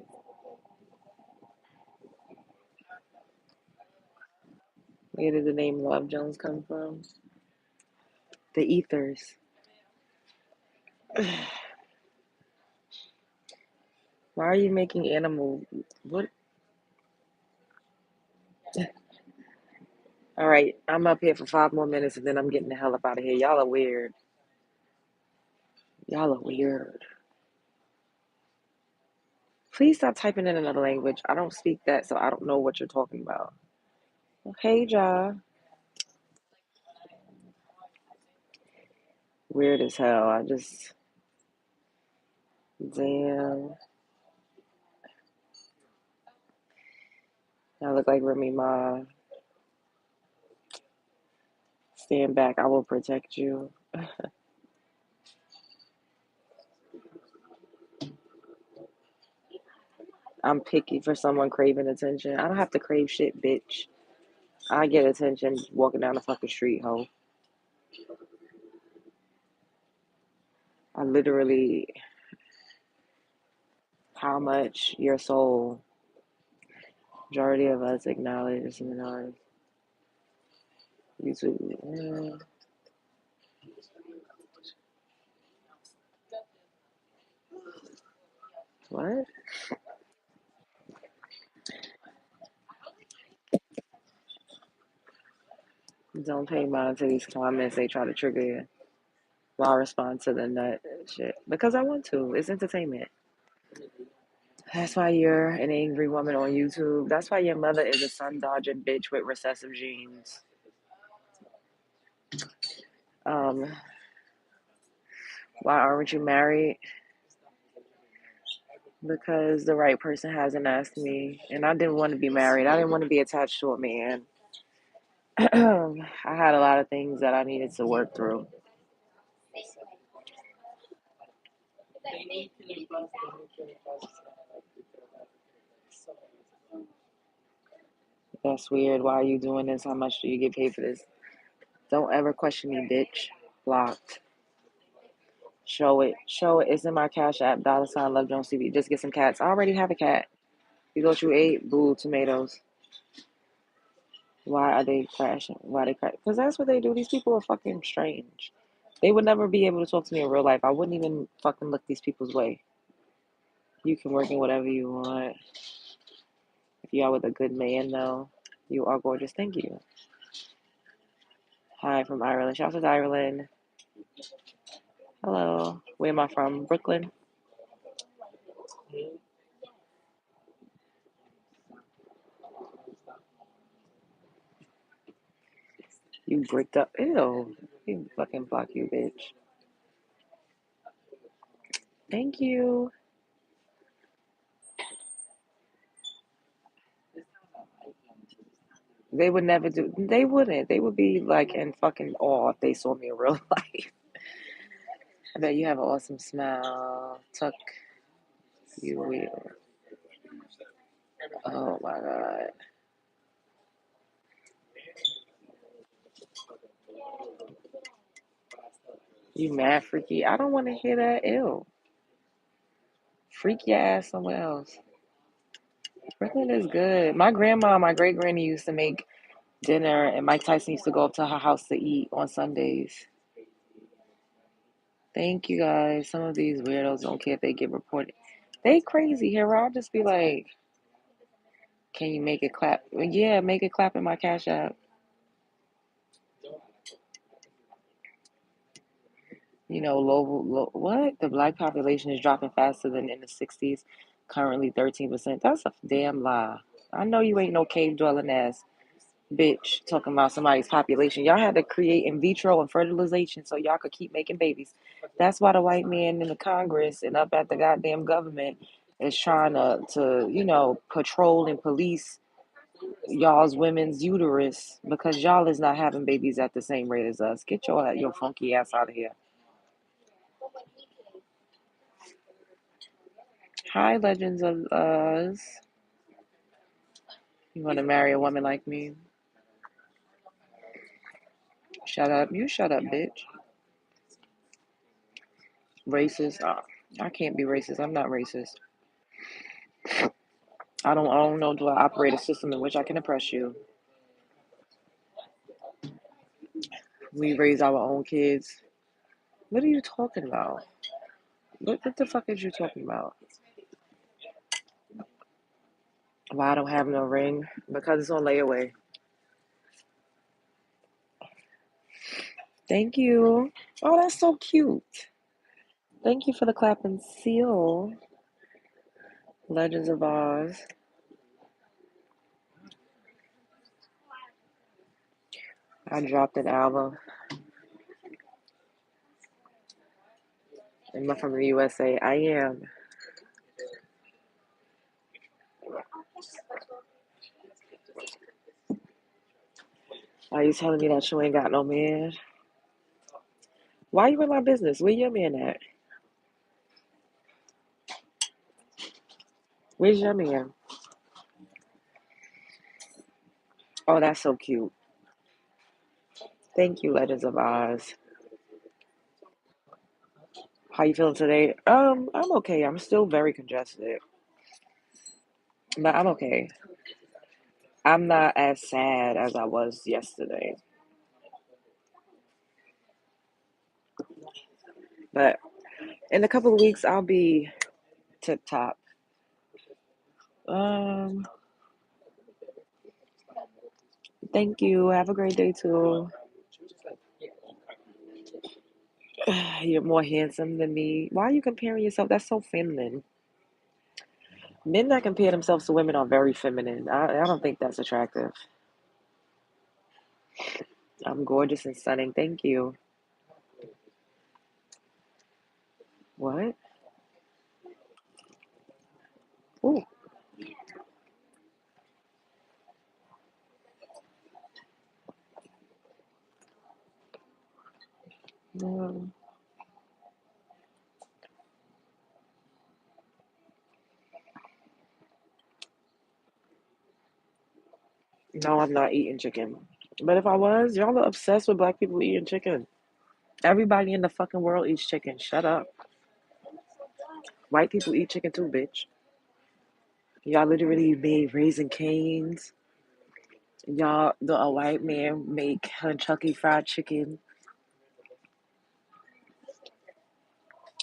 Where did the name Love Jones come from? The ethers. Why are you making animal? What? All right, I'm up here for 5 more minutes and then I'm getting the hell up out of here. Y'all are weird. Y'all are weird. Please stop typing in another language. I don't speak that, so I don't know what you're talking about. Hey, Ja. Weird as hell. I just, damn. I look like Remy Ma. Stand back. I will protect you. I'm picky for someone craving attention. I don't have to crave shit, bitch. I get attention walking down the fucking street, ho. I literally, how much your soul, majority of us acknowledge in our YouTube. What? Don't pay mind to these comments. They try to trigger you. While I respond to the nut shit. Because I want to. It's entertainment. That's why you're an angry woman on YouTube. That's why your mother is a sun dodging bitch with recessive genes. Um, why aren't you married? Because the right person hasn't asked me. And I didn't want to be married. I didn't want to be attached to a man. I had a lot of things that I needed to work through. That's weird. Why are you doing this? How much do you get paid for this? Don't ever question me, bitch. Blocked. Show it. Show it. It's in my Cash App. $ Love Jones TV. Just get some cats. I already have a cat. You go through 8. Boo. Tomatoes. Why are they crashing? Why they crash? Because that's what they do. These people are fucking strange. They would never be able to talk to me in real life. I wouldn't even fucking look these people's way. You can work in whatever you want. If you are with a good man, though, you are gorgeous. Thank you. Hi from Ireland. Shout out to Ireland. Hello. Where am I from? Brooklyn. You bricked up. Ew. You fucking block you, bitch. Thank you. They would never do. They wouldn't. They would be like in fucking awe if they saw me in real life. I bet you have an awesome smile. Tuck you will. Oh my god. You mad freaky? I don't want to hear that. Ew. Freak your ass somewhere else. Brooklyn is good. My grandma, my great granny used to make dinner, and Mike Tyson used to go up to her house to eat on Sundays. Thank you guys. Some of these weirdos don't care if they get reported. They crazy here. I'll just be like, can you make it clap? Well, yeah, make it clap in my Cash App. You know, what? The black population is dropping faster than in the 60s, currently 13%. That's a damn lie. I know you ain't no cave dwelling ass bitch talking about somebody's population. Y'all had to create in vitro and fertilization so y'all could keep making babies. That's why the white man in the Congress and up at the goddamn government is trying to patrol and police y'all's women's uterus because y'all is not having babies at the same rate as us. Get your funky ass out of here. Hi, Legends of Us. You want to marry a woman like me? Shut up. You shut up, bitch. Racist. I can't be racist. I'm not racist. I don't know. Do I operate a system in which I can oppress you? We raise our own kids. What are you talking about? What the fuck is you talking about? Why I don't have no ring? Because it's on layaway. Thank you. Oh, that's so cute. Thank you for the clap and seal. Legends of Oz. I dropped an album. Am I from the USA? I am. Are you telling me that you ain't got no man? Why you in my business? Where your man at? Where's your man? Oh, that's so cute. Thank you, Legends of Oz. How you feeling today? I'm okay. I'm still very congested, but I'm okay. I'm not as sad as I was yesterday, but in a couple of weeks I'll be tip top. Um, Thank you. Have a great day too. You're more handsome than me. Why are you comparing yourself? That's so feminine. Men that compare themselves to women are very feminine. I don't think that's attractive. I'm gorgeous and stunning. Thank you. What? Ooh. No, no, I'm not eating chicken. But if I was, y'all are obsessed with black people eating chicken. Everybody in the fucking world eats chicken. Shut up. White people eat chicken too, bitch. Y'all literally made Raising Canes. A white man make Kentucky Fried Chicken.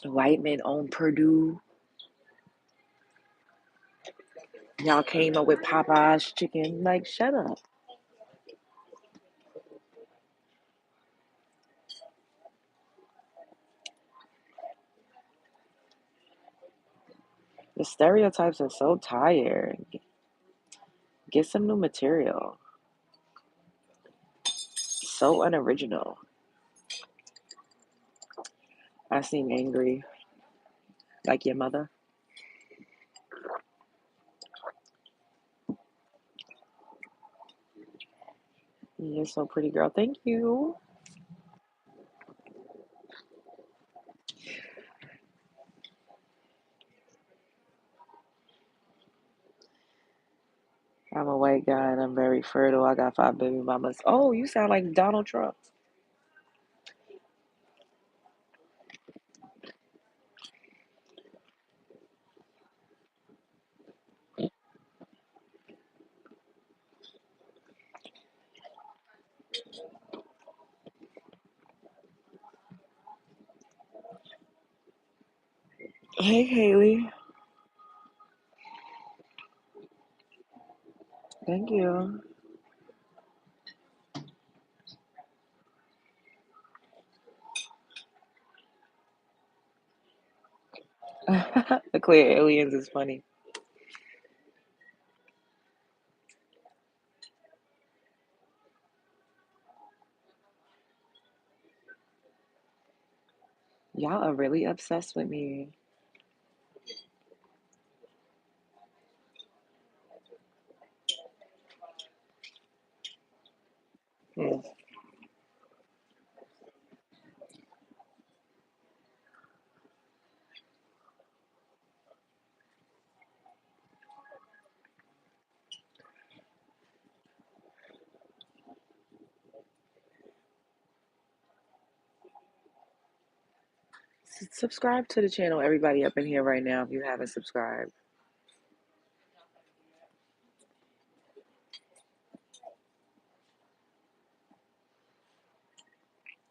White men own Purdue. Y'all came up with Popeye's chicken. Like, shut up. The stereotypes are so tired. Get some new material. So unoriginal. I seem angry, like your mother. You're so pretty, girl. Thank you. I'm a white guy and I'm very fertile. I got 5 baby mamas. Oh, you sound like Donald Trump. Hey, Haley. Thank you. The clear aliens is funny. Y'all are really obsessed with me. Hmm. Subscribe to the channel, everybody up in here right now, if you haven't subscribed.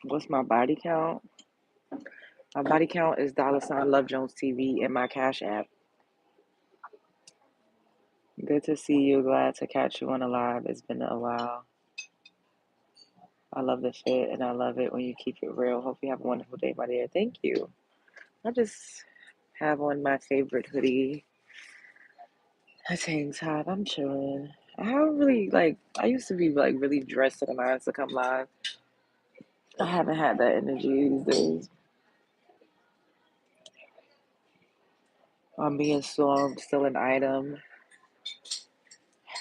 What's my body count? My body count is $ Love Jones TV in my Cash App. Good to see you. Glad to catch you on a live. It's been a while. I love the fit and I love it when you keep it real. Hope you have a wonderful day, my dear. Thank you. I just have on my favorite hoodie, a tank top. I'm chilling. I haven't really I used to be really dressed to the nines to come live. I haven't had that energy these days. I'm being stormed, still an item.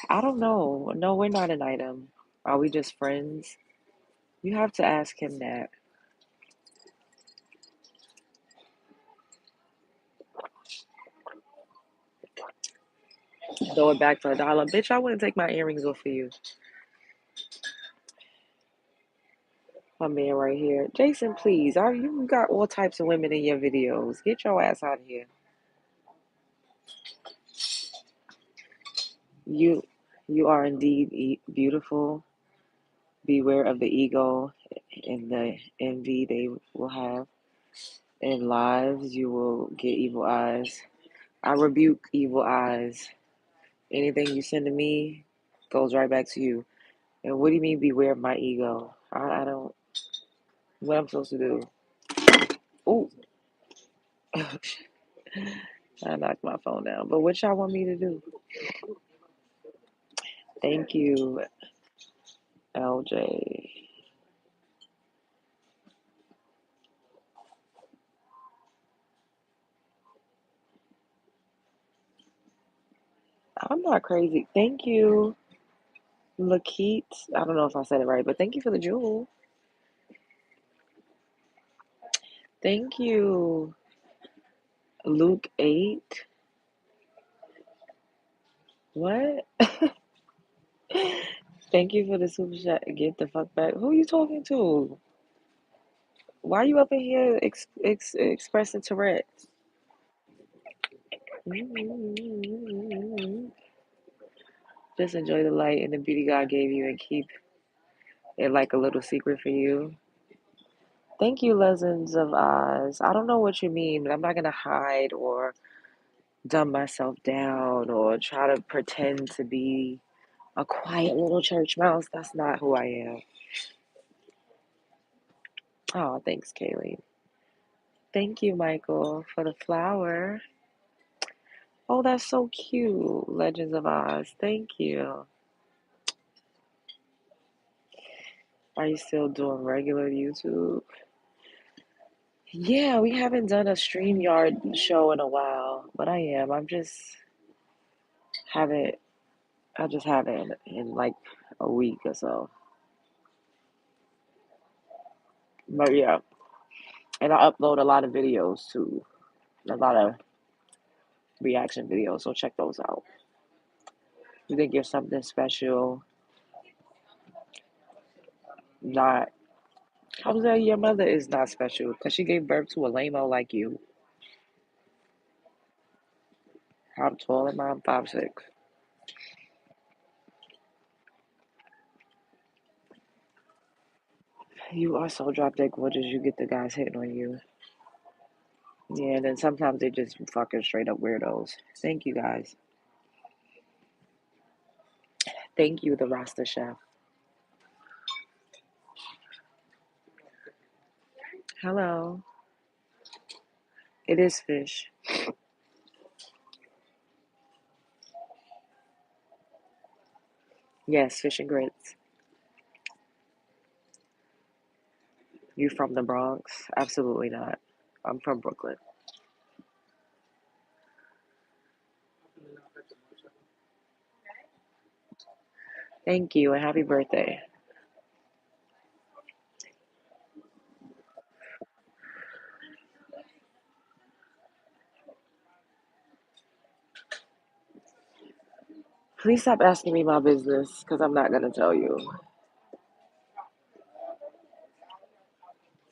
I don't know. No, we're not an item. Are we just friends? You have to ask him that. Throw it back for $1. Bitch, I wouldn't take my earrings off for you. My man right here. Jason, please. You got all types of women in your videos. Get your ass out of here. You you are indeed beautiful. Beware of the ego and the envy they will have. In lives, you will get evil eyes. I rebuke evil eyes. Anything you send to me goes right back to you. And what do you mean, beware of my ego? I don't. What I'm supposed to do? Ooh, I knocked my phone down. But what y'all want me to do? Thank you, LJ. I'm not crazy. Thank you, Lakeet. I don't know if I said it right, but thank you for the jewel. Thank you, Luke 8. What? Thank you for the super chat. Get the fuck back. Who are you talking to? Why are you up in here expressing Tourette's? Just enjoy the light and the beauty God gave you and keep it like a little secret for you. Thank you, Legends of Oz. I don't know what you mean, but I'm not going to hide or dumb myself down or try to pretend to be a quiet little church mouse. That's not who I am. Oh, thanks, Kaylee. Thank you, Michael, for the flower. Oh, that's so cute. Legends of Oz. Thank you. Are you still doing regular YouTube? Yeah, we haven't done a StreamYard show in a while, but I am. Haven't I just haven't in like a week or so. But yeah, and I upload a lot of videos too, a lot of reaction videos. So check those out. You think you're something special? Not. How that your mother is not special because she gave birth to a lame-o like you. How tall am I? I'm 5'6". You are so drop dead gorgeous. You get the guys hitting on you. Yeah, and then sometimes they just fucking straight up weirdos. Thank you guys. Thank you, the Rasta Chef. Hello. It is fish. Yes, fish and grits. You from the Bronx? Absolutely not. I'm from Brooklyn. Thank you and happy birthday. Please stop asking me my business because I'm not going to tell you.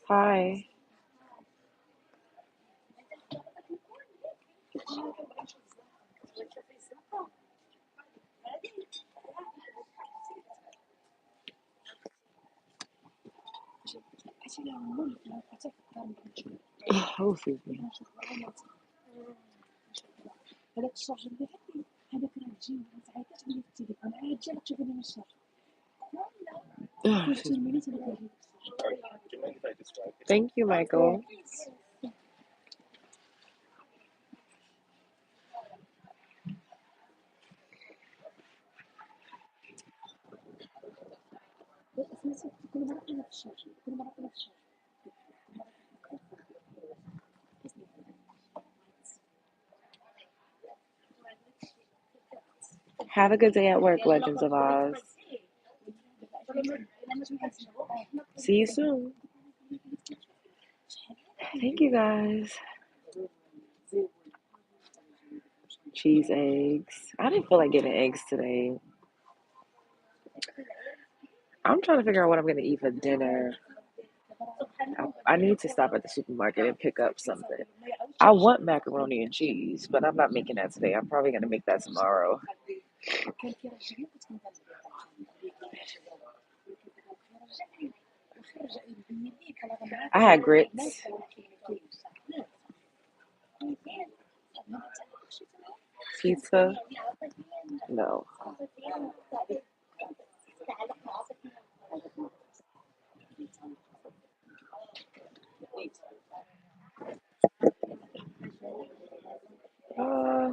Hi. Oh, excuse me. Thank you, Michael. Have a good day at work, Legends of Oz. See you soon. Thank you, guys. Cheese eggs. I didn't feel like getting eggs today. I'm trying to figure out what I'm going to eat for dinner. I need to stop at the supermarket and pick up something. I want macaroni and cheese, but I'm not making that today. I'm probably going to make that tomorrow. I had grits. Pizza? No. Uh,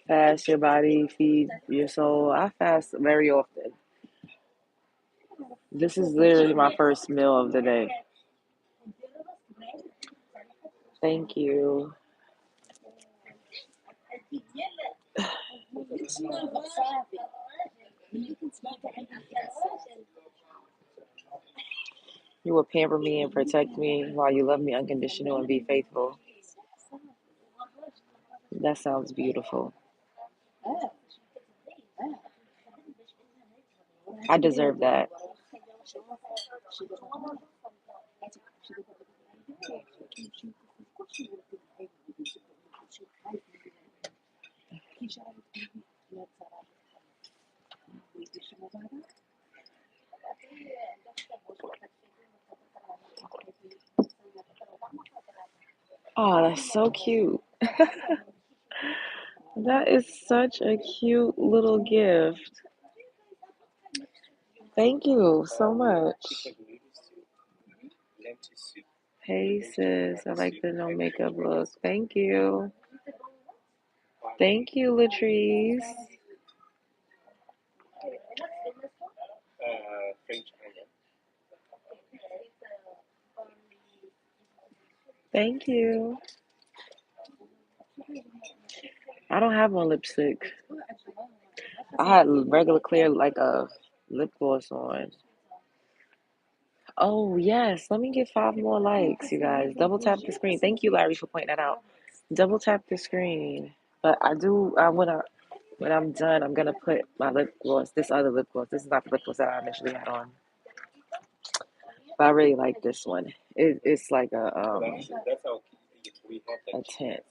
Fast your body, feed your soul. I fast very often. This is literally my first meal of the day. Thank you. You will pamper me and protect me while you love me unconditional and be faithful. That sounds beautiful. I deserve that. Oh, that's so cute. That is such a cute little gift. Thank you so much. Hey sis, I like the no makeup look. Thank you. Thank you, Latrice. Thank you. I don't have one lipstick. I had regular clear like a lip gloss on. Oh yes, let me get 5 more likes, you guys. Double tap the screen. Thank you, Larry, for pointing that out. Double tap the screen. But when I'm done, I'm gonna put my lip gloss, this other lip gloss. This is not the lip gloss that I initially had on. But I really like this one. It's like a tint.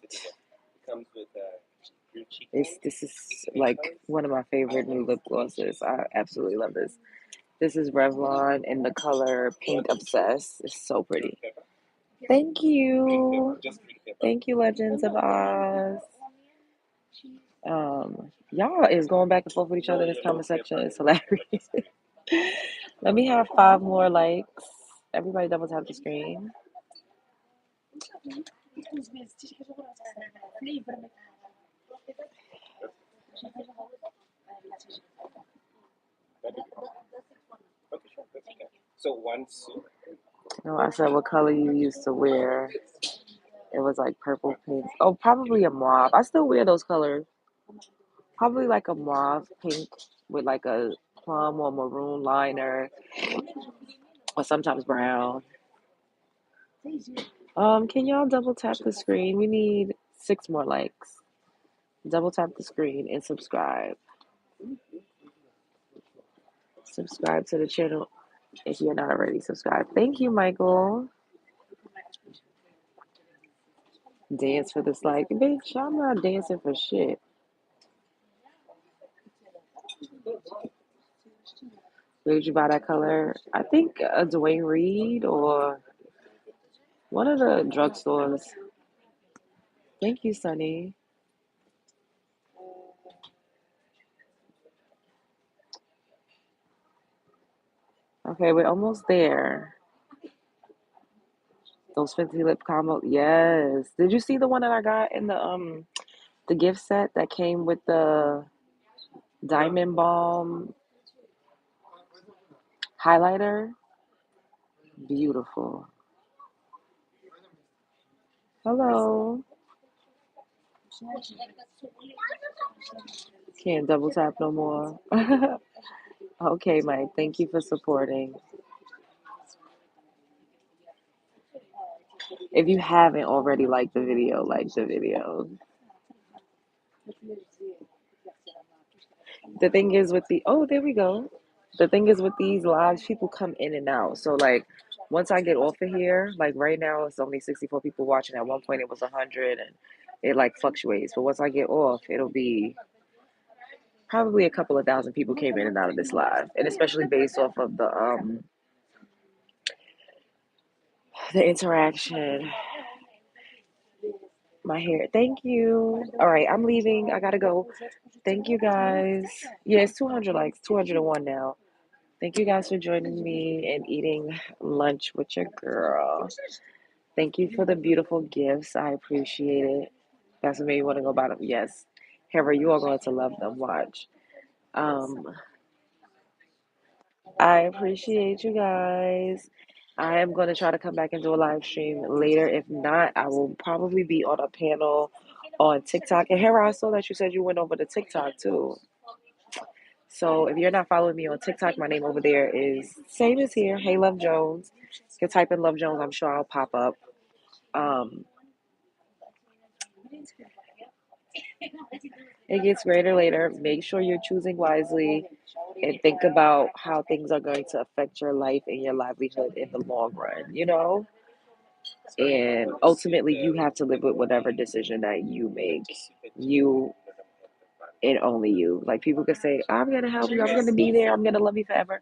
This is like one of my favorite new lip glosses. I absolutely love this. This is Revlon in the color Pink Obsessed. It's so pretty. Thank you. Thank you, Legends of Oz. Y'all is going back and forth with each other in this comment section. It's hilarious. Let me have 5 more likes. Everybody double tap the screen. No, I said what color you used to wear. It was like purple, pink. Oh, probably a mauve. I still wear those colors. Probably like a mauve pink with like a plum or maroon liner, or sometimes brown. Can y'all double tap the screen? We need 6 more likes. Double tap the screen and subscribe. Subscribe to the channel. if you're not already subscribed. Thank you, Michael. Dance for this like, bitch, I'm not dancing for shit. Where did you buy that color? I think Dwayne Reed or one of the drugstores. Thank you, Sunny. Okay, we're almost there. Those 50 lip combo. Yes. Did you see the one that I got in the gift set that came with the Diamond Balm highlighter? Beautiful. Hello. Can't double tap no more. Okay, Mike. Thank you for supporting. If you haven't already liked the video, like the video. The thing is with the oh, there we go. The thing is with these lives, people come in and out. So like once I get off of here, like right now it's only 64 people watching. At one point it was 100 and it like fluctuates. But once I get off, it'll be probably a couple of thousand people came in and out of this live. And especially based off of the interaction. My hair. Thank you. All right, I'm leaving. I gotta go. Thank you guys. Yeah, it's 200 likes, 201 now. Thank you guys for joining me and eating lunch with your girl. Thank you for the beautiful gifts. I appreciate it. That's what made me want to go buy them. Yes. Hera, you are going to love them. Watch. Um, I appreciate you guys. I am going to try to come back and do a live stream later. If not, I will probably be on a panel on TikTok. And Hera, I saw that you said you went over to TikTok too. So if you're not following me on TikTok, my name over there is same as here. Hey Love Jones. You can type in Love Jones. I'm sure I'll pop up. Um, it gets greater later. Make sure you're choosing wisely and think about how things are going to affect your life and your livelihood in the long run, you know? And ultimately, you have to live with whatever decision that you make. You and only you. Like people could say, I'm going to help you. I'm going to be there. I'm going to love you forever.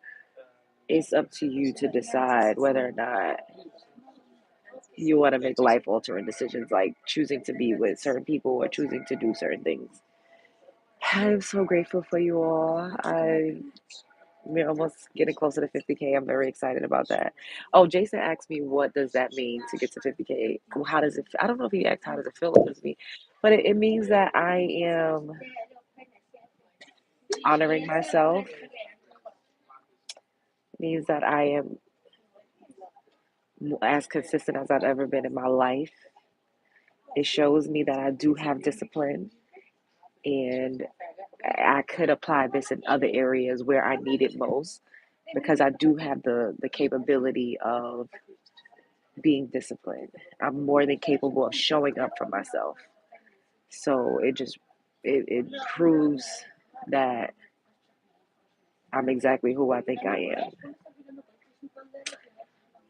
It's up to you to decide whether or not you want to make life altering decisions like choosing to be with certain people or choosing to do certain things. I'm so grateful for you all. We're almost getting closer to 50K. I'm very excited about that. Oh, Jason asked me, what does that mean to get to 50K? Well, how does it, I don't know if he asked, how does it feel with me? But it means that I am honoring myself. It means that I am as consistent as I've ever been in my life. It shows me that I do have discipline and I could apply this in other areas where I need it most because I do have the capability of being disciplined. I'm more than capable of showing up for myself. So it proves that I'm exactly who I think I am.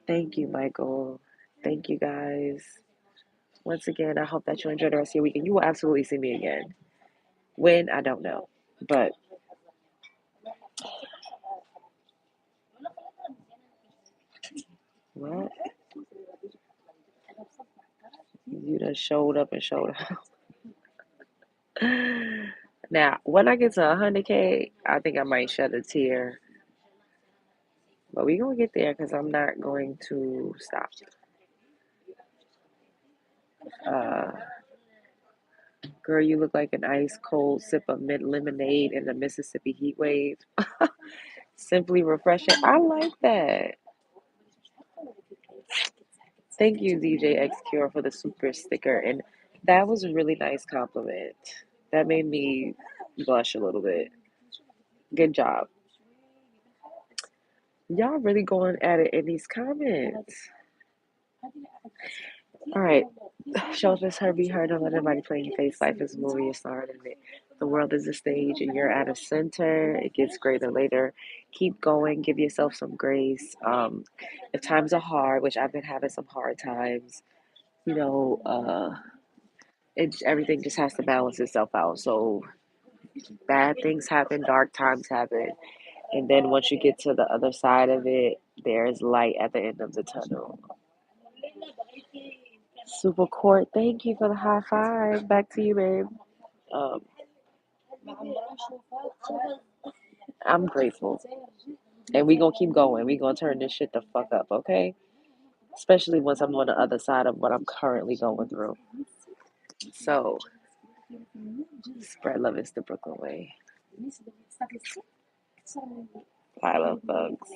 Thank you, Michael. Thank you guys. Once again, I hope that you enjoy the rest of your weekend. You will absolutely see me again. When, I don't know. But what? You done showed up and showed out. Now, when I get to 100K, I think I might shed a tear. But we gonna get there because I'm not going to stop. Uh, Girl, you look like an ice cold sip of mint lemonade in the Mississippi heat wave. Simply refreshing. I like that. Thank you, DJ X Cure, for the super sticker. And that was a really nice compliment. That made me blush a little bit. Good job. Y'all really going at it in these comments. All right. Show this her, be her, don't let anybody play in your face. Life is a movie, you're starring in it. The world is a stage and you're at a center. It gets greater later. Keep going. Give yourself some grace. If times are hard, which I've been having some hard times, you know, everything just has to balance itself out. So bad things happen, dark times happen. And then once you get to the other side of it, there's light at the end of the tunnel. Super Court, thank you for the high five. Back to you, babe. Um, I'm grateful. And we gonna keep going. We gonna turn this shit the fuck up, okay? Especially once I'm on the other side of what I'm currently going through. So, spread love is the Brooklyn way. I love bugs.